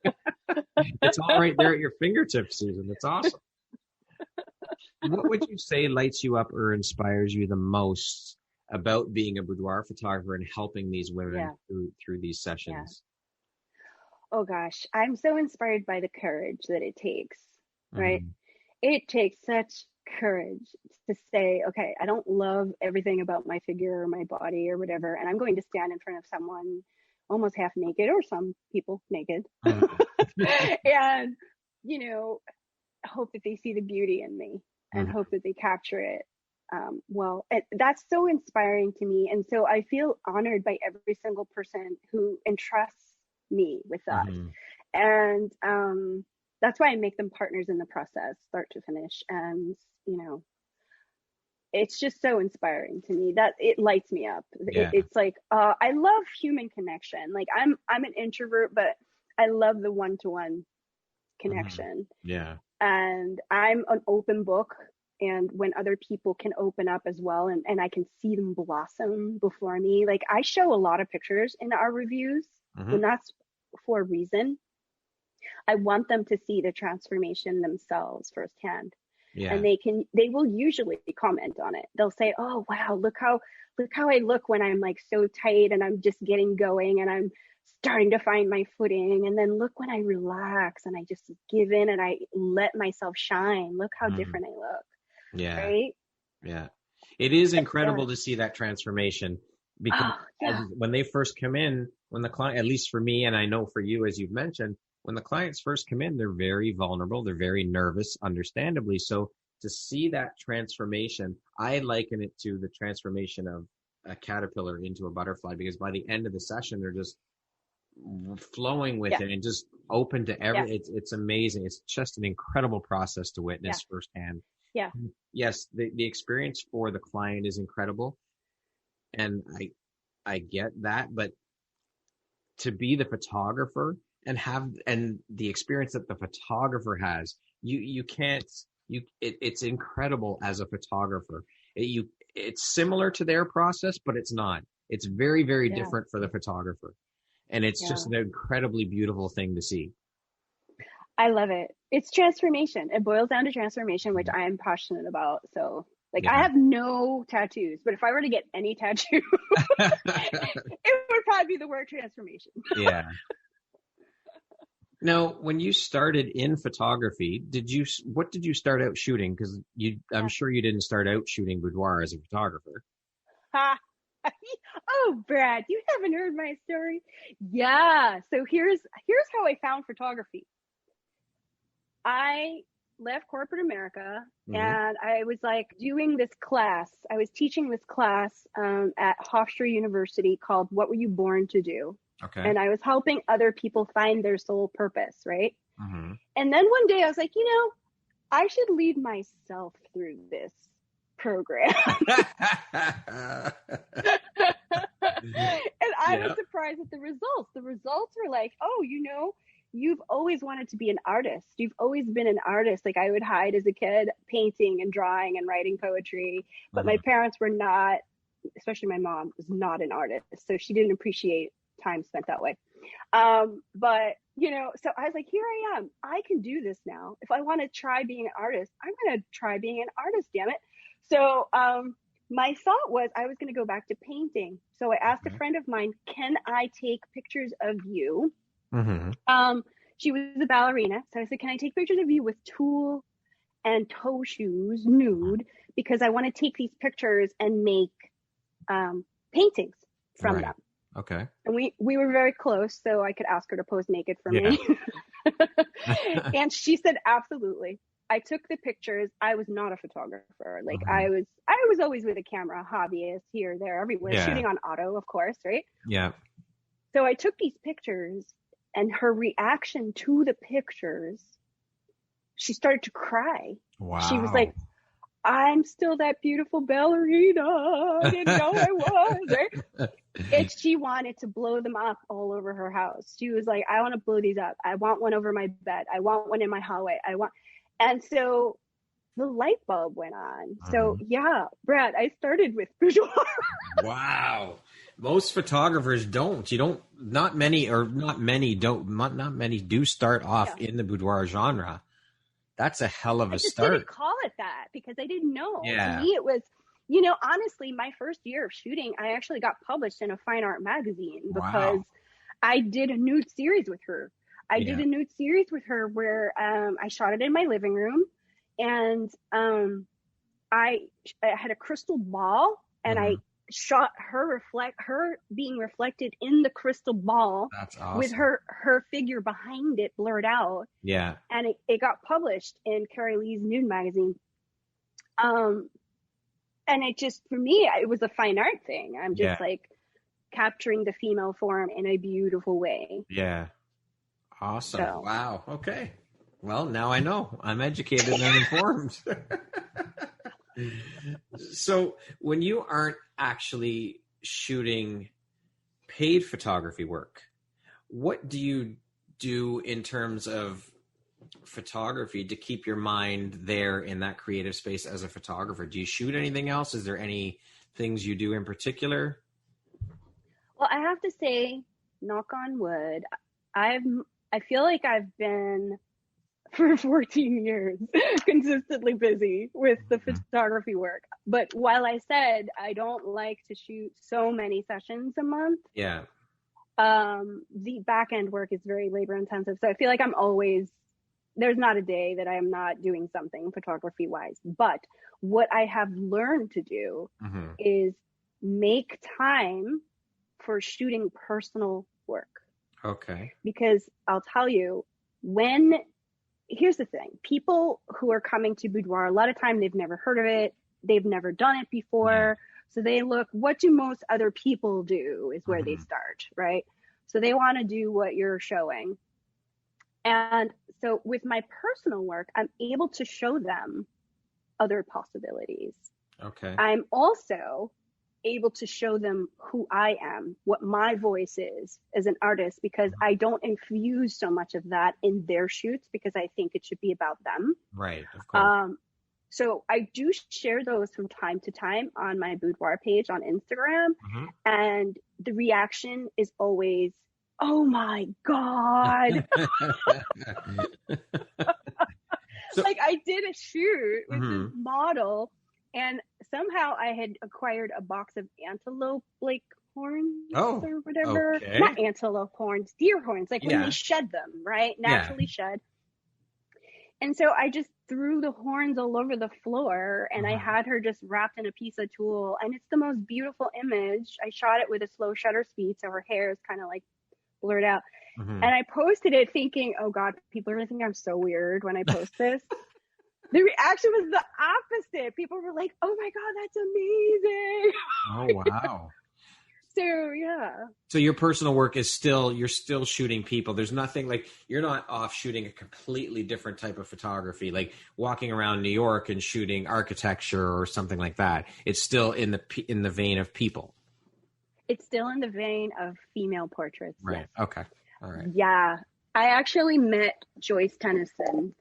It's all right there at your fingertips, Susan. It's awesome. What would you say lights you up or inspires you the most about being a boudoir photographer and helping these women through these sessions? Yeah. Oh gosh, I'm so inspired by the courage that it takes, right? It takes such courage to say, okay, I don't love everything about my figure or my body or whatever, and I'm going to stand in front of someone almost half naked, or some people naked, and hope that they see the beauty in me and hope that they capture it. That's so inspiring to me, and so I feel honored by every single person who entrusts me with that, and that's why I make them partners in the process, start to finish. And it's just so inspiring to me that it lights me up. It's like, I love human connection. Like, I'm an introvert, but I love the one-to-one connection. Yeah. And I'm an open book. And when other people can open up as well, and I can see them blossom before me, like, I show a lot of pictures in our reviews, and that's for a reason. I want them to see the transformation themselves firsthand. Yeah. And they will usually comment on it. They'll say, oh, wow, look how I look when I'm like so tight and I'm just getting going and I'm starting to find my footing. And then look when I relax and I just give in and I let myself shine. Look how different I look. Yeah. Right? Yeah. It is incredible to see that transformation, because when they first come in, when the client, at least for me, and I know for you, as you've mentioned, when the clients first come in, they're very vulnerable. They're very nervous, understandably. So to see that transformation, I liken it to the transformation of a caterpillar into a butterfly, because by the end of the session, they're just flowing with it and just open to it's amazing. It's just an incredible process to witness firsthand. Yeah. Yes, the experience for the client is incredible. And I get that, but to be the photographer and the experience that the photographer has, it's incredible as a photographer. It's similar to their process, but it's not. It's very, very different for the photographer. And it's just an incredibly beautiful thing to see. I love it. It's transformation. It boils down to transformation, which I am passionate about. So Like Yeah. I have no tattoos, but if I were to get any tattoo, it would probably be the word transformation. Yeah. Now, when you started in photography, what did you start out shooting? Because I'm sure you didn't start out shooting boudoir as a photographer. Oh, Brad, you haven't heard my story? Yeah. So here's how I found photography. I left corporate America, and I was like doing this class. I was teaching this class at Hofstra University called What Were You Born to Do? Okay. And I was helping other people find their soul purpose, right? Mm-hmm. And then one day I was like, I should lead myself through this program. And I was surprised at the results. The results were like, oh, you've always wanted to be an artist. You've always been an artist. Like I would hide as a kid painting and drawing and writing poetry, but my parents were not, especially my mom was not an artist. So she didn't appreciate time spent that way. But so I was like, here I am. I can do this now. If I want to try being an artist, I'm going to try being an artist, damn it. So, my thought was I was going to go back to painting. So I asked a friend of mine, can I take pictures of you? She was a ballerina. So I said, can I take pictures of you with tulle and toe shoes, nude? Because I want to take these pictures and make, paintings from them. Okay. And we were very close, so I could ask her to pose naked for me. And she said, absolutely. I took the pictures. I was not a photographer. Like I was always with a camera, hobbyist here, there, everywhere, shooting on auto, of course, right? Yeah. So I took these pictures, and her reaction to the pictures, she started to cry. Wow. She was like, I'm still that beautiful ballerina. I didn't know I was. Right? And she wanted to blow them up all over her house. She was like, I want to blow these up. I want one over my bed. I want one in my hallway. And so the light bulb went on. So yeah, Brad, I started with boudoir. Wow. Most photographers don't. Not many do start off in the boudoir genre. That's a hell of a start. I didn't call it that because I didn't know. Yeah. To me, it was, honestly, my first year of shooting, I actually got published in a fine art magazine because I did a nude series with her. I did a nude series with her where I shot it in my living room, and I had a crystal ball, and I shot her being reflected in the crystal ball. That's awesome. With her figure behind it blurred out. Yeah. And it got published in Carrie Lee's nude magazine. And it just, for me, it was a fine art thing. I'm just like capturing the female form in a beautiful way. Yeah. Awesome. So. Wow. Okay. Well, now I know. I'm educated and informed. So when you aren't actually shooting paid photography work, what do you do in terms of photography to keep your mind there in that creative space as a photographer? Do you shoot anything else? Is there any things you do in particular? Well, I have to say, knock on wood, I feel like I've been for 14 years consistently busy with the photography work. But while I said I don't like to shoot so many sessions a month, the back end work is very labor intensive. So I feel like there's not a day that I am not doing something photography wise. But what I have learned to do is make time for shooting personal work. Okay. Because I'll tell you, here's the thing. People who are coming to boudoir, a lot of time they've never heard of it. They've never done it before. So they look, what do most other people do is where they start, right? So they want to do what you're showing. And so with my personal work, I'm able to show them other possibilities. Okay. I'm also able to show them who I am, what my voice is as an artist, because I don't infuse so much of that in their shoots because I think it should be about them. Right, of course. So I do share those from time to time on my boudoir page on Instagram, and the reaction is always, oh my God. Like I did a shoot with this model And somehow I had acquired a box of antelope like horns Oh, or whatever. okay. Not antelope horns, deer horns, like when they shed them, right? Naturally shed. And so I just threw the horns all over the floor, and I had her just wrapped in a piece of tulle. And it's the most beautiful image. I shot it with a slow shutter speed, so her hair is kind of like blurred out. And I posted it thinking, oh God, people are going to think I'm so weird when I post this. The reaction was the opposite. People were like, oh my God, that's amazing. Oh, wow. So, yeah. So your personal work is you're still shooting people. There's nothing like, you're not off shooting a completely different type of photography, like walking around New York and shooting architecture or something like that. It's still in the vein of people. It's still in the vein of female portraits. Right. Yes. Okay. All right. Yeah. I actually met Joyce Tennyson.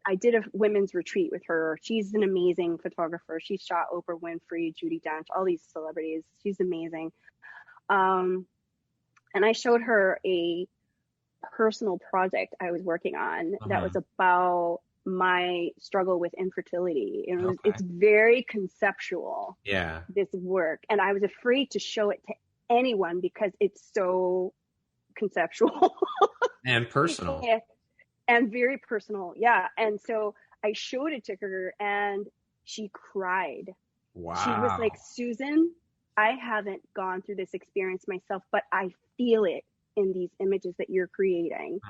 I did a women's retreat with her. She's an amazing photographer. She shot Oprah Winfrey, Judi Dench, all these celebrities. She's amazing. And I showed her a personal project I was working on that was about my struggle with infertility. And it's very conceptual, this work. And I was afraid to show it to anyone because it's so conceptual. And personal. And very personal. Yeah. And so I showed it to her and she cried. Wow. She was like, Susan, I haven't gone through this experience myself, but I feel it in these images that you're creating.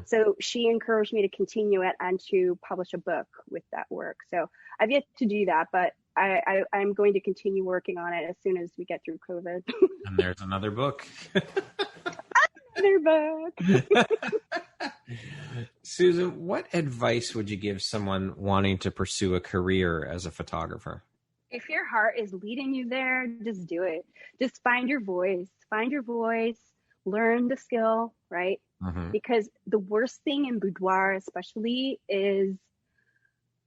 So she encouraged me to continue it and to publish a book with that work. So I've yet to do that, but I'm going to continue working on it as soon as we get through COVID. And there's another book. Another book. Susan, what advice would you give someone wanting to pursue a career as a photographer? If your heart is leading you there, just do it. Just find your voice. Learn the skill, right? Because the worst thing in boudoir especially is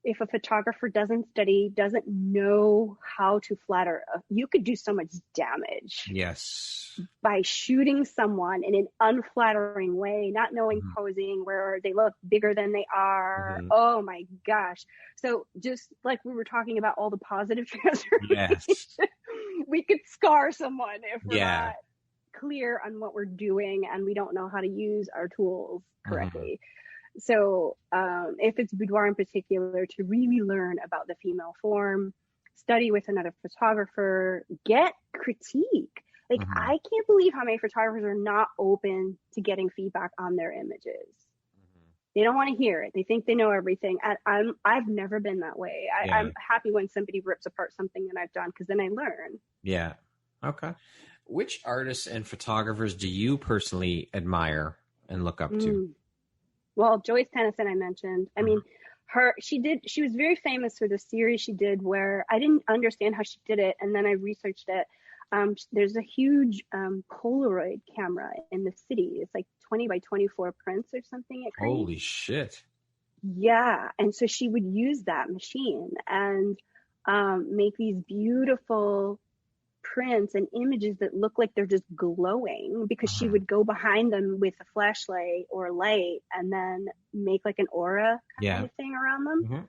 if a photographer doesn't study, doesn't know how to flatter, you could do so much damage. Yes. By shooting someone in an unflattering way, not knowing posing, where they look bigger than they are. Oh my gosh. So just like we were talking about all the positive transformations, we could scar someone if we're not clear on what we're doing and we don't know how to use our tools correctly. So if it's boudoir in particular, to really learn about the female form, study with another photographer, get critique. Like, I can't believe how many photographers are not open to getting feedback on their images. They don't want to hear it. They think they know everything. And I've never been that way. I'm happy when somebody rips apart something that I've done, because then I learn. Yeah. Okay. Which artists and photographers do you personally admire and look up to? Well, Joyce Tennyson, I mentioned. I mean, she was very famous for the series she did where I didn't understand how she did it. And then I researched it. There's a huge Polaroid camera in the city. It's like 20 by 24 prints or something. Holy shit. Yeah. And so she would use that machine and make these beautiful prints and images that look like they're just glowing, because she would go behind them with a flashlight or light and then make like an aura kind of thing around them.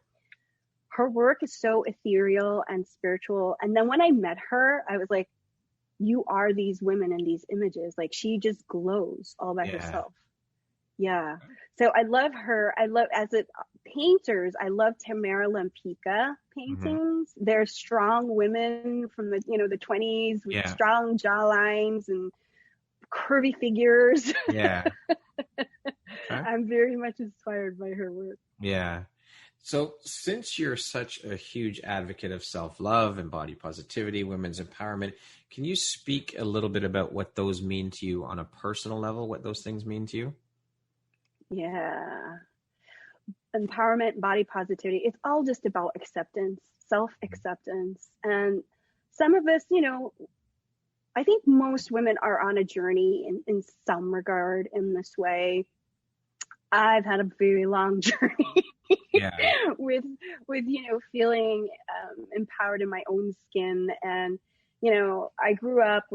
Her work is so ethereal and spiritual. And then when I met her, I was like, you are these women in these images. Like, she just glows all by herself. Yeah. So I love her. As painters, I love Tamara Lempicka paintings. They're strong women from the 20s with strong jawlines and curvy figures. Yeah. I'm very much inspired by her work. Yeah. So since you're such a huge advocate of self-love and body positivity, women's empowerment, can you speak a little bit about what those mean to you on a personal level, what those things mean to you? Yeah. Empowerment, body positivity, it's all just about acceptance, self-acceptance. And some of us, I think most women are on a journey in some regard in this way. I've had a very long journey with feeling empowered in my own skin. And, I grew up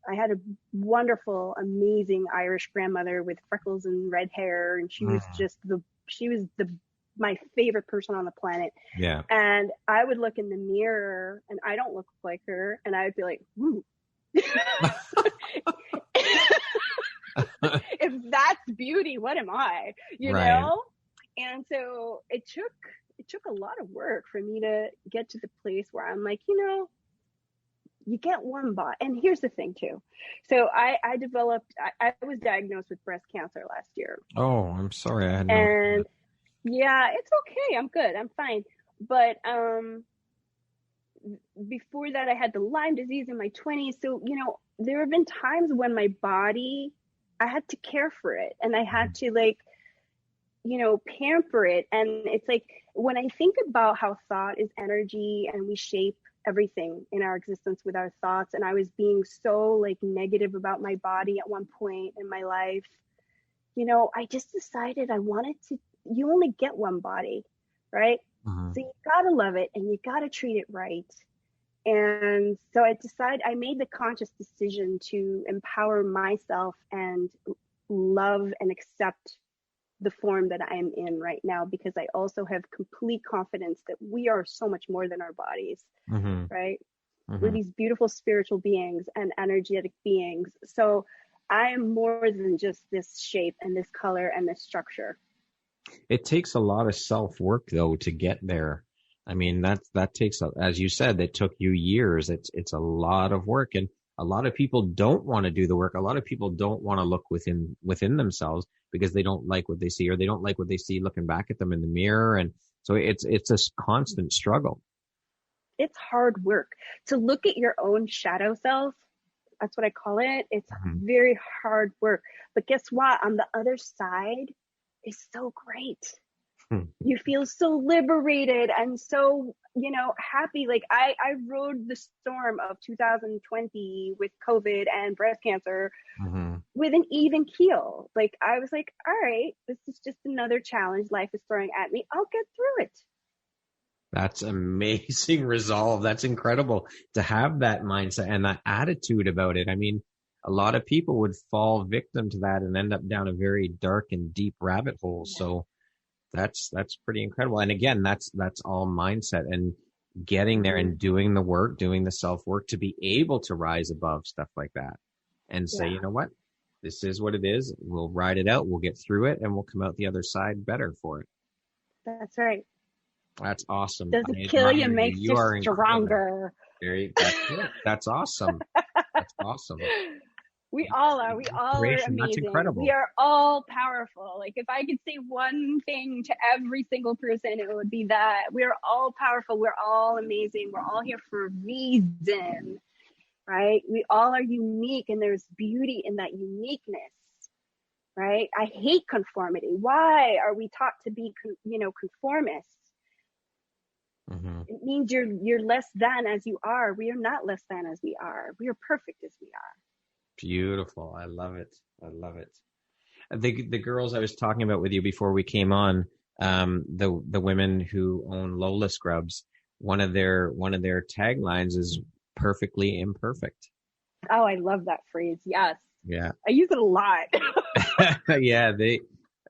I had a wonderful, amazing Irish grandmother with freckles and red hair. And she was just the my favorite person on the planet. Yeah. And I would look in the mirror and I don't look like her. And I would be like, ooh. If that's beauty, what am I? You Right. know? And so it took a lot of work for me to get to the place where I'm like, you get one body. And here's the thing too. So I was diagnosed with breast cancer last year. Oh, I'm sorry. I had no. And yeah, it's okay. I'm good. I'm fine. But before that, I had the Lyme disease in my 20s. So, there have been times when my body, I had to care for it and I had to pamper it. And it's like, when I think about how thought is energy and we shape everything in our existence with our thoughts, and I was being so negative about my body at one point in my life, I just decided you only get one body, right? Mm-hmm. So you gotta love it and you gotta treat it right. And so I made the conscious decision to empower myself and love and accept the form that I'm in right now, because I also have complete confidence that we are so much more than our bodies, Mm-hmm. right? Mm-hmm. We're these beautiful spiritual beings and energetic beings. So I am more than just this shape and this color and this structure. It takes a lot of self-work though to get there. I mean, that takes, as you said, it took you years. It's a lot of work, and a lot of people don't want to do the work. A lot of people don't want to look within themselves because they don't like what they see, or they don't like what they see looking back at them in the mirror. And so it's a constant struggle. It's hard work to look at your own shadow self. That's what I call it. It's very hard work. But guess what? On the other side is so great. You feel so liberated and so, happy. Like I rode the storm of 2020 with COVID and breast cancer with an even keel. Like I was like, all right, this is just another challenge life is throwing at me. I'll get through it. That's amazing resolve. That's incredible to have that mindset and that attitude about it. I mean, a lot of people would fall victim to that and end up down a very dark and deep rabbit hole. So that's pretty incredible. And again, that's all mindset and getting there and doing the work, doing the self-work to be able to rise above stuff like that and say, you know what, this is what it is. We'll ride it out. We'll get through it and we'll come out the other side better for it. That's right. That's awesome. Doesn't kill you, makes you stronger. That's awesome. That's awesome. We all are amazing. That's incredible. We are all powerful. Like if I could say one thing to every single person, it would be that we're all powerful. We're all amazing. We're all here for a reason, right? We all are unique, and there's beauty in that uniqueness, right? I hate conformity. Why are we taught to be, conformists? It means you're less than as you are. We are not less than as we are. We are perfect as we are. Beautiful. I love it. I love it. The girls I was talking about with you before we came on, the women who own Lola Scrubs, one of their taglines is perfectly imperfect. Oh, I love that phrase. Yes. Yeah. I use it a lot. Yeah,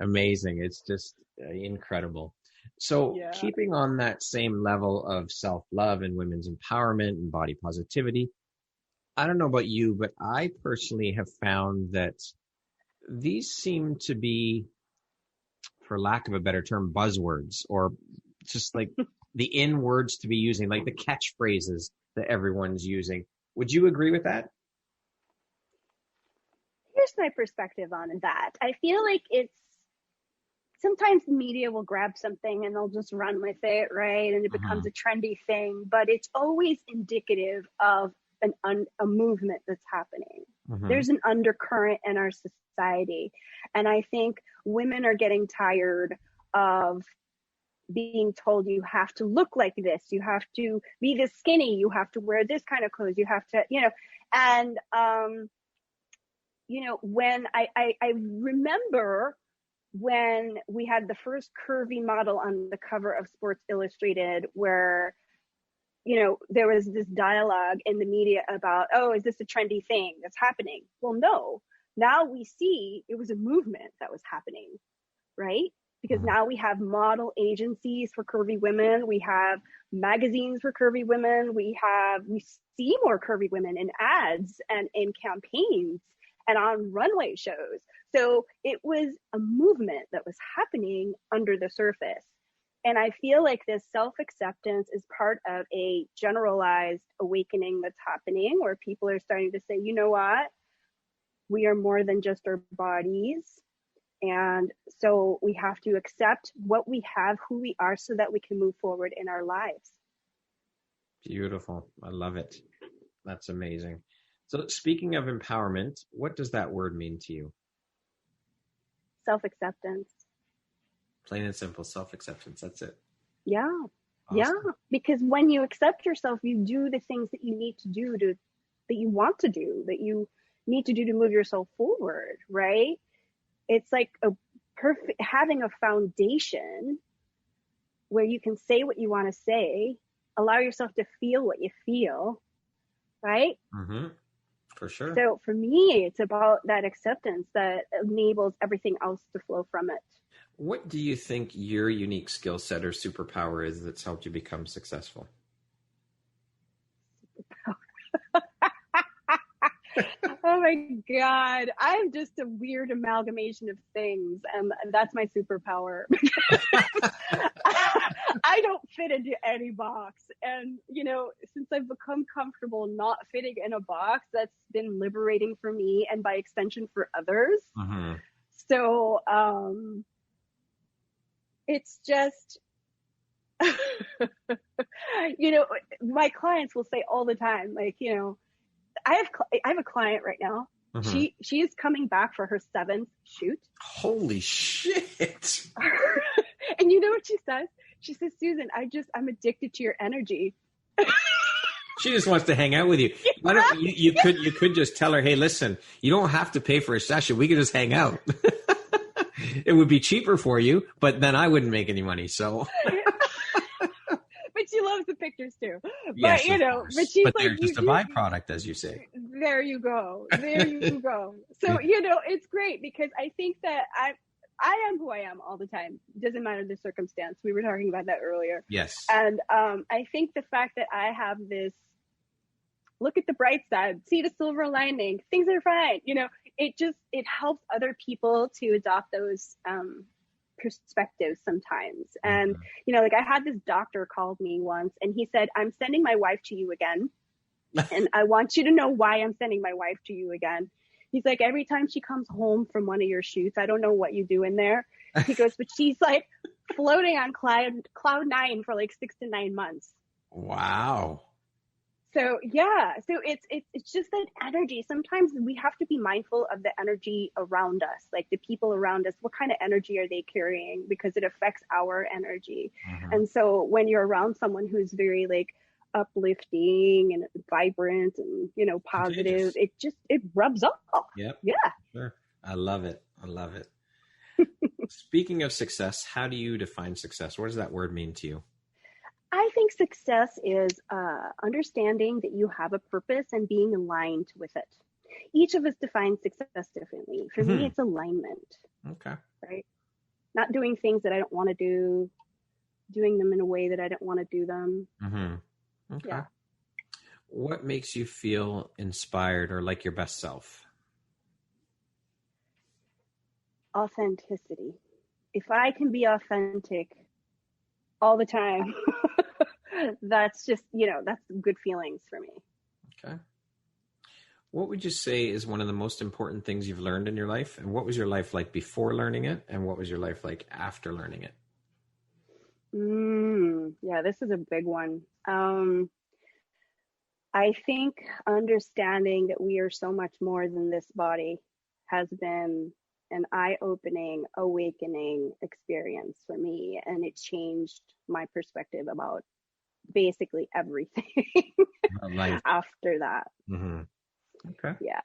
amazing. It's just incredible. So keeping on that same level of self-love and women's empowerment and body positivity, I don't know about you, but I personally have found that these seem to be, for lack of a better term, buzzwords, or just like the in words to be using, like the catchphrases that everyone's using. Would you agree with that? Here's my perspective on that. I feel like sometimes the media will grab something and they'll just run with it, right? And it becomes a trendy thing, but it's always indicative of a movement that's happening. There's an undercurrent in our society. And I think women are getting tired of being told you have to look like this, you have to be this skinny, you have to wear this kind of clothes, you have to, and, when I remember when we had the first curvy model on the cover of Sports Illustrated, where there was this dialogue in the media about, oh, is this a trendy thing that's happening? Well, no. Now we see it was a movement that was happening, right? because now we have model agencies for curvy women. We have magazines for curvy women. We see more curvy women in ads and in campaigns and on runway shows. So it was a movement that was happening under the surface. And I feel like this self-acceptance is part of a generalized awakening that's happening, where people are starting to say, you know what? We are more than just our bodies. And so we have to accept what we have, who we are, so that we can move forward in our lives. Beautiful. I love it. That's amazing. So speaking of empowerment, what does that word mean to you? Self-acceptance. Plain and simple, self-acceptance. That's it. Yeah. Awesome. Yeah. Because when you accept yourself, you do the things that you need to do, that you want to do, that you need to do to move yourself forward, right? It's like having a foundation where you can say what you want to say, allow yourself to feel what you feel, right? Mm-hmm. For sure. So for me, it's about that acceptance that enables everything else to flow from it. What do you think your unique skill set or superpower is that's helped you become successful? Oh my God. I'm just a weird amalgamation of things. And that's my superpower. I don't fit into any box. And, since I've become comfortable not fitting in a box, that's been liberating for me and by extension for others. Mm-hmm. So, it's just, my clients will say all the time, like, I have a client right now. Mm-hmm. She is coming back for her 7th shoot. Holy shit. And you know what she says? She says, Susan, I'm addicted to your energy. She just wants to hang out with you. Why don't you could just tell her, hey, listen, you don't have to pay for a session. We could just hang out. It would be cheaper for you, but then I wouldn't make any money. So but she loves the pictures too. Yes, but she's they're just a byproduct, as you say. There you go. So, it's great because I think that I am who I am all the time. It doesn't matter the circumstance. We were talking about that earlier. Yes. And I think the fact that I have this look at the bright side, see the silver lining, things are fine. It helps other people to adopt those perspectives sometimes. And, I had this doctor called me once and he said, I'm sending my wife to you again. And I want you to know why I'm sending my wife to you again. He's like, every time she comes home from one of your shoots, I don't know what you do in there. He goes, but she's like floating on cloud 9 for like 6 to 9 months. Wow. So yeah, so it's just that energy. Sometimes we have to be mindful of the energy around us, like the people around us. What kind of energy are they carrying? Because it affects our energy. Mm-hmm. And so when you're around someone who's very like uplifting and vibrant and positive, it rubs off. Yep. Yeah. Sure. I love it. Speaking of success, how do you define success? What does that word mean to you? I think success is understanding that you have a purpose and being aligned with it. Each of us defines success differently. For me, it's alignment. Okay. Right? Not doing things that I don't want to do, doing them in a way that I don't want to do them. Mm-hmm. Okay. Yeah. What makes you feel inspired or like your best self? Authenticity. If I can be authentic all the time, that's just, that's good feelings for me. Okay. What would you say is one of the most important things you've learned in your life? And what was your life like before learning it? And what was your life like after learning it? Yeah, this is a big one. I think understanding that we are so much more than this body has been an eye-opening, awakening experience for me. And it changed my perspective about basically everything after that. Mm-hmm. Okay. Yeah.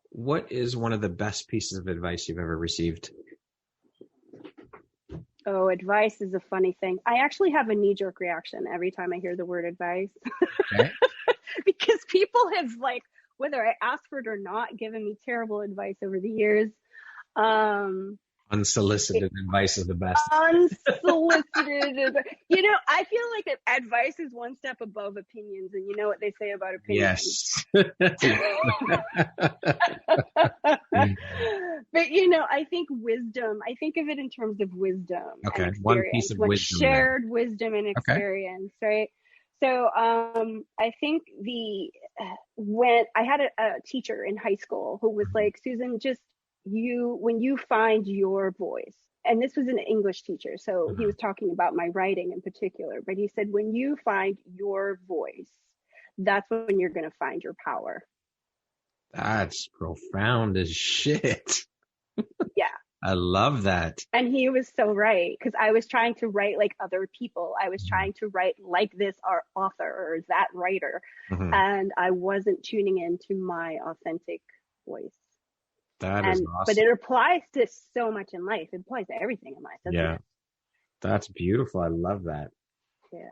What is one of the best pieces of advice you've ever received? Oh, advice is a funny thing. I actually have a knee-jerk reaction every time I hear the word advice. Okay. Because people have, like, whether I ask for it or not, given me terrible advice over the years. Unsolicited advice is the best. Unsolicited. I feel like that advice is one step above opinions, and you know what they say about opinions. Yes. But I think wisdom. I think of it in terms of wisdom. Okay, and one piece of wisdom. Shared wisdom and experience, right? So I think when I had a teacher in high school who was like, Susan, just when you find your voice, and this was an English teacher, so he was talking about my writing in particular, but he said, when you find your voice, that's when you're going to find your power. That's profound as shit. Yeah. I love that. And he was so right, because I was trying to write like other people. I was trying to write like this author or that writer, and I wasn't tuning into my authentic voice. That is awesome. But it applies to so much in life. It applies to everything in life, doesn't it? That's beautiful. I love that. Yeah.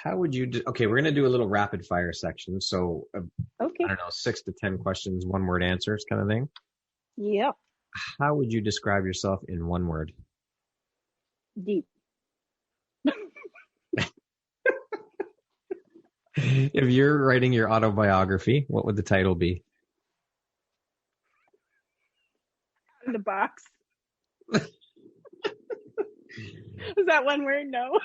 How would you okay, we're going to do a little rapid fire section. So, okay. I don't know, 6 to 10 questions, one word answers kind of thing. Yep. How would you describe yourself in one word? Deep. If you're writing your autobiography, what would the title be? In the box. Is that one word? No.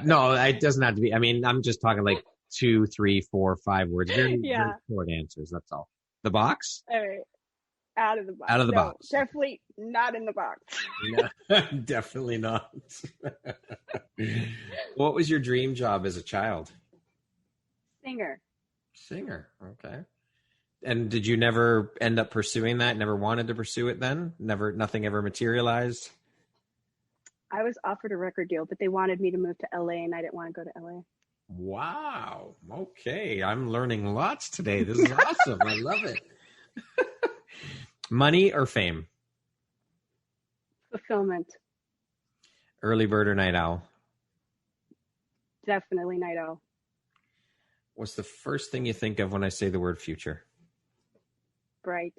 No, it doesn't have to be. I mean, I'm just talking like 2, 3, 4, 5 words. Very short answers. That's all. The box? All right. Out of the box. Out of the box. Definitely not in the box. No, definitely not. What was your dream job as a child? Singer. Okay. And did you never end up pursuing that? Never wanted to pursue it then? Nothing ever materialized? I was offered a record deal, but they wanted me to move to LA, and I didn't want to go to LA. Wow. Okay. I'm learning lots today. This is awesome. I love it. Money or fame? Fulfillment. Early bird or night owl? Definitely night owl. What's the first thing you think of when I say the word future? Bright.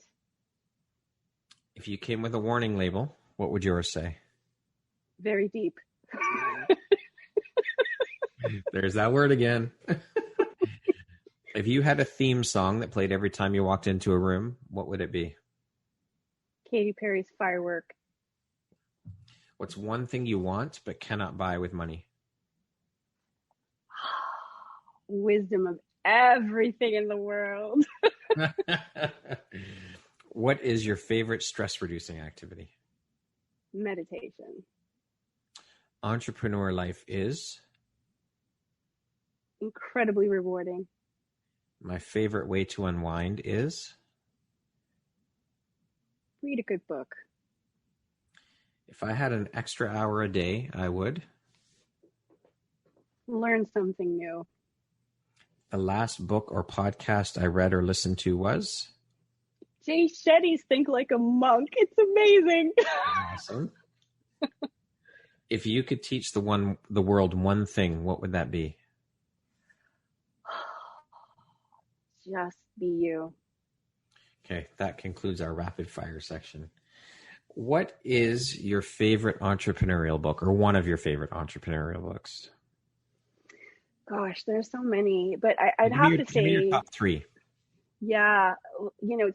If you came with a warning label, what would yours say? Very deep. There's that word again. If you had a theme song that played every time you walked into a room, what would it be? Katy Perry's Firework. What's one thing you want but cannot buy with money? Wisdom of everything in the world. What is your favorite stress-reducing activity? Meditation. Entrepreneur life is? Incredibly rewarding. My favorite way to unwind is? Read a good book. If I had an extra hour a day, I would? Learn something new. The last book or podcast I read or listened to was? Jay Shetty's Think Like a Monk. It's amazing. Awesome. If you could teach the world one thing, what would that be? Just be you. Okay, that concludes our rapid fire section. What is your favorite entrepreneurial book, or one of your favorite entrepreneurial books? Gosh, there's so many, but I'd have to say your top 3. Yeah,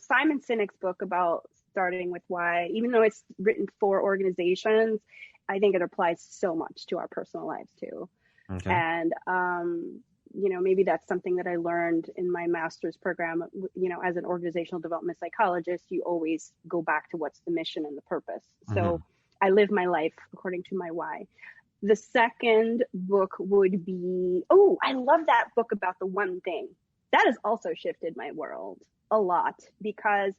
Simon Sinek's book about starting with why, even though it's written for organizations, I think it applies so much to our personal lives too. Okay. And maybe that's something that I learned in my master's program. As an organizational development psychologist, you always go back to what's the mission and the purpose. So I live my life according to my why. The second book would be, I love that book about the one thing. That has also shifted my world a lot, because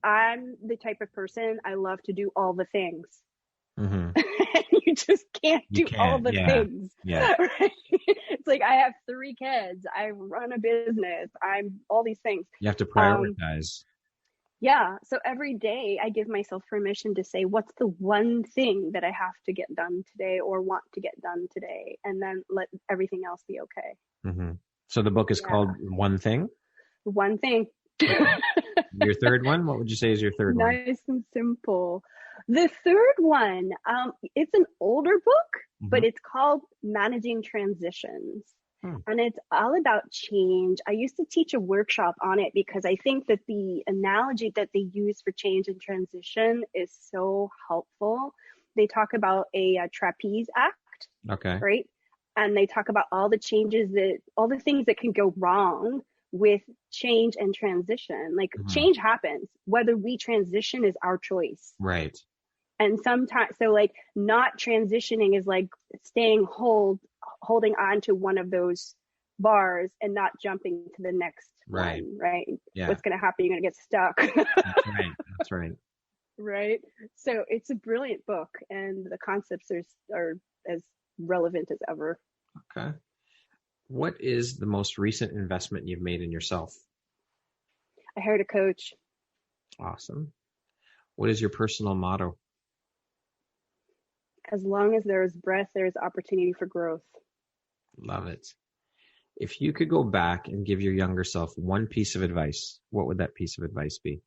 I'm the type of person, I love to do all the things. You just can't do all the things. Yeah. Right? It's like, I have 3 kids. I run a business. I'm all these things. You have to prioritize. Yeah. So every day I give myself permission to say, what's the one thing that I have to get done today or want to get done today? And then let everything else be okay. So the book is called One Thing? One Thing. Your third one? What would you say is your third one? Nice and simple. The third one, it's an older book, but Mm-hmm. it's called Managing Transitions. Hmm. And it's all about change. I used to teach a workshop on it because I think that the analogy that they use for change and transition is so helpful. They talk about a trapeze act, Okay. right? And they talk about all the changes all the things that can go wrong with change and transition. Like Mm-hmm. change happens. Whether we transition is our choice. Right. And sometimes, so like not transitioning is like staying holding on to one of those bars and not jumping to the next Right. one, right? Yeah. What's going to happen? You're going to get stuck. That's right. That's right. Right. So it's a brilliant book, and the concepts are as relevant as ever. Okay. What is the most recent investment you've made in yourself? I hired a coach. Awesome. What is your personal motto? As long as there is breath, there is opportunity for growth. Love it. If you could go back and give your younger self one piece of advice, what would that piece of advice be?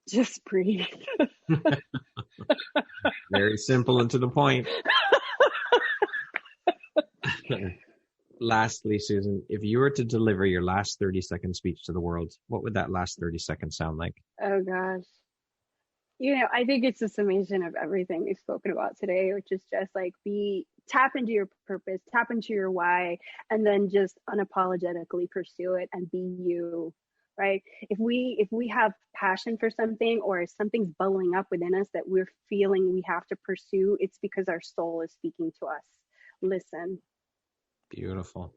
Just breathe. Very simple and to the point. Lastly, Susan, if you were to deliver your last 30-second speech to the world, what would that last 30 seconds sound like? Oh gosh. I think it's a summation of everything we've spoken about today, which is just like tap into your purpose, tap into your why, and then just unapologetically pursue it and be you, right? If we have passion for something, or if something's bubbling up within us that we're feeling we have to pursue, it's because our soul is speaking to us. Listen. Beautiful.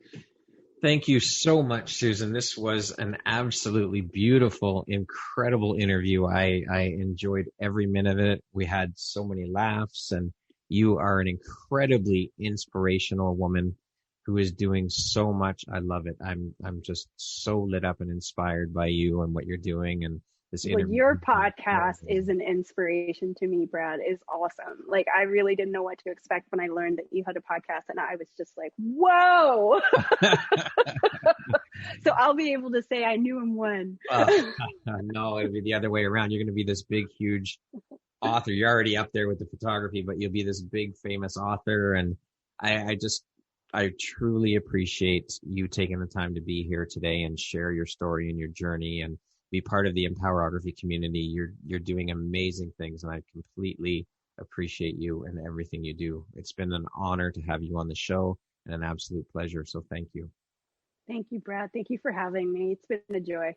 Thank you so much, Susan. This was an absolutely beautiful, incredible interview. I enjoyed every minute of it. We had so many laughs, and you are an incredibly inspirational woman who is doing so much. I love it. I'm just so lit up and inspired by you and what you're doing. And this interview. Well, your podcast is an inspiration to me, Brad. Is awesome. Like, I really didn't know what to expect when I learned that you had a podcast, and I was just like, whoa. So I'll be able to say I knew him when. No, it'll be the other way around. You're going to be this big, huge author. You're already up there with the photography, but you'll be this big, famous author. And I truly appreciate you taking the time to be here today and share your story and your journey and be part of the Empowerography community. You're doing amazing things, and I completely appreciate you and everything you do. It's been an honor to have you on the show and an absolute pleasure. So thank you. Thank you, Brad. Thank you for having me. It's been a joy.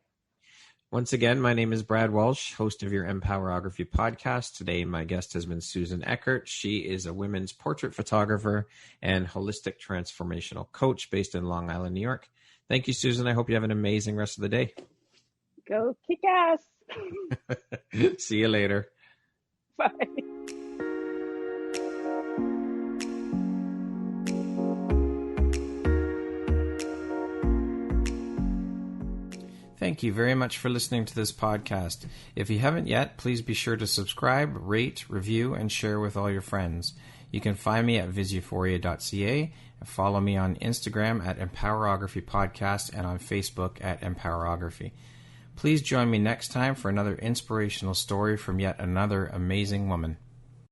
Once again, my name is Brad Walsh, host of your Empowerography Podcast. Today, my guest has been Susan Eckert. She is a women's portrait photographer and holistic transformational coach based in Long Island, New York. Thank you, Susan. I hope you have an amazing rest of the day. Go kick ass. See you later. Bye. Thank you very much for listening to this podcast. If you haven't yet, please be sure to subscribe, rate, review, and share with all your friends. You can find me at visuphoria.ca and follow me on Instagram at Empowerography Podcast and on Facebook at Empowerography. Please join me next time for another inspirational story from yet another amazing woman.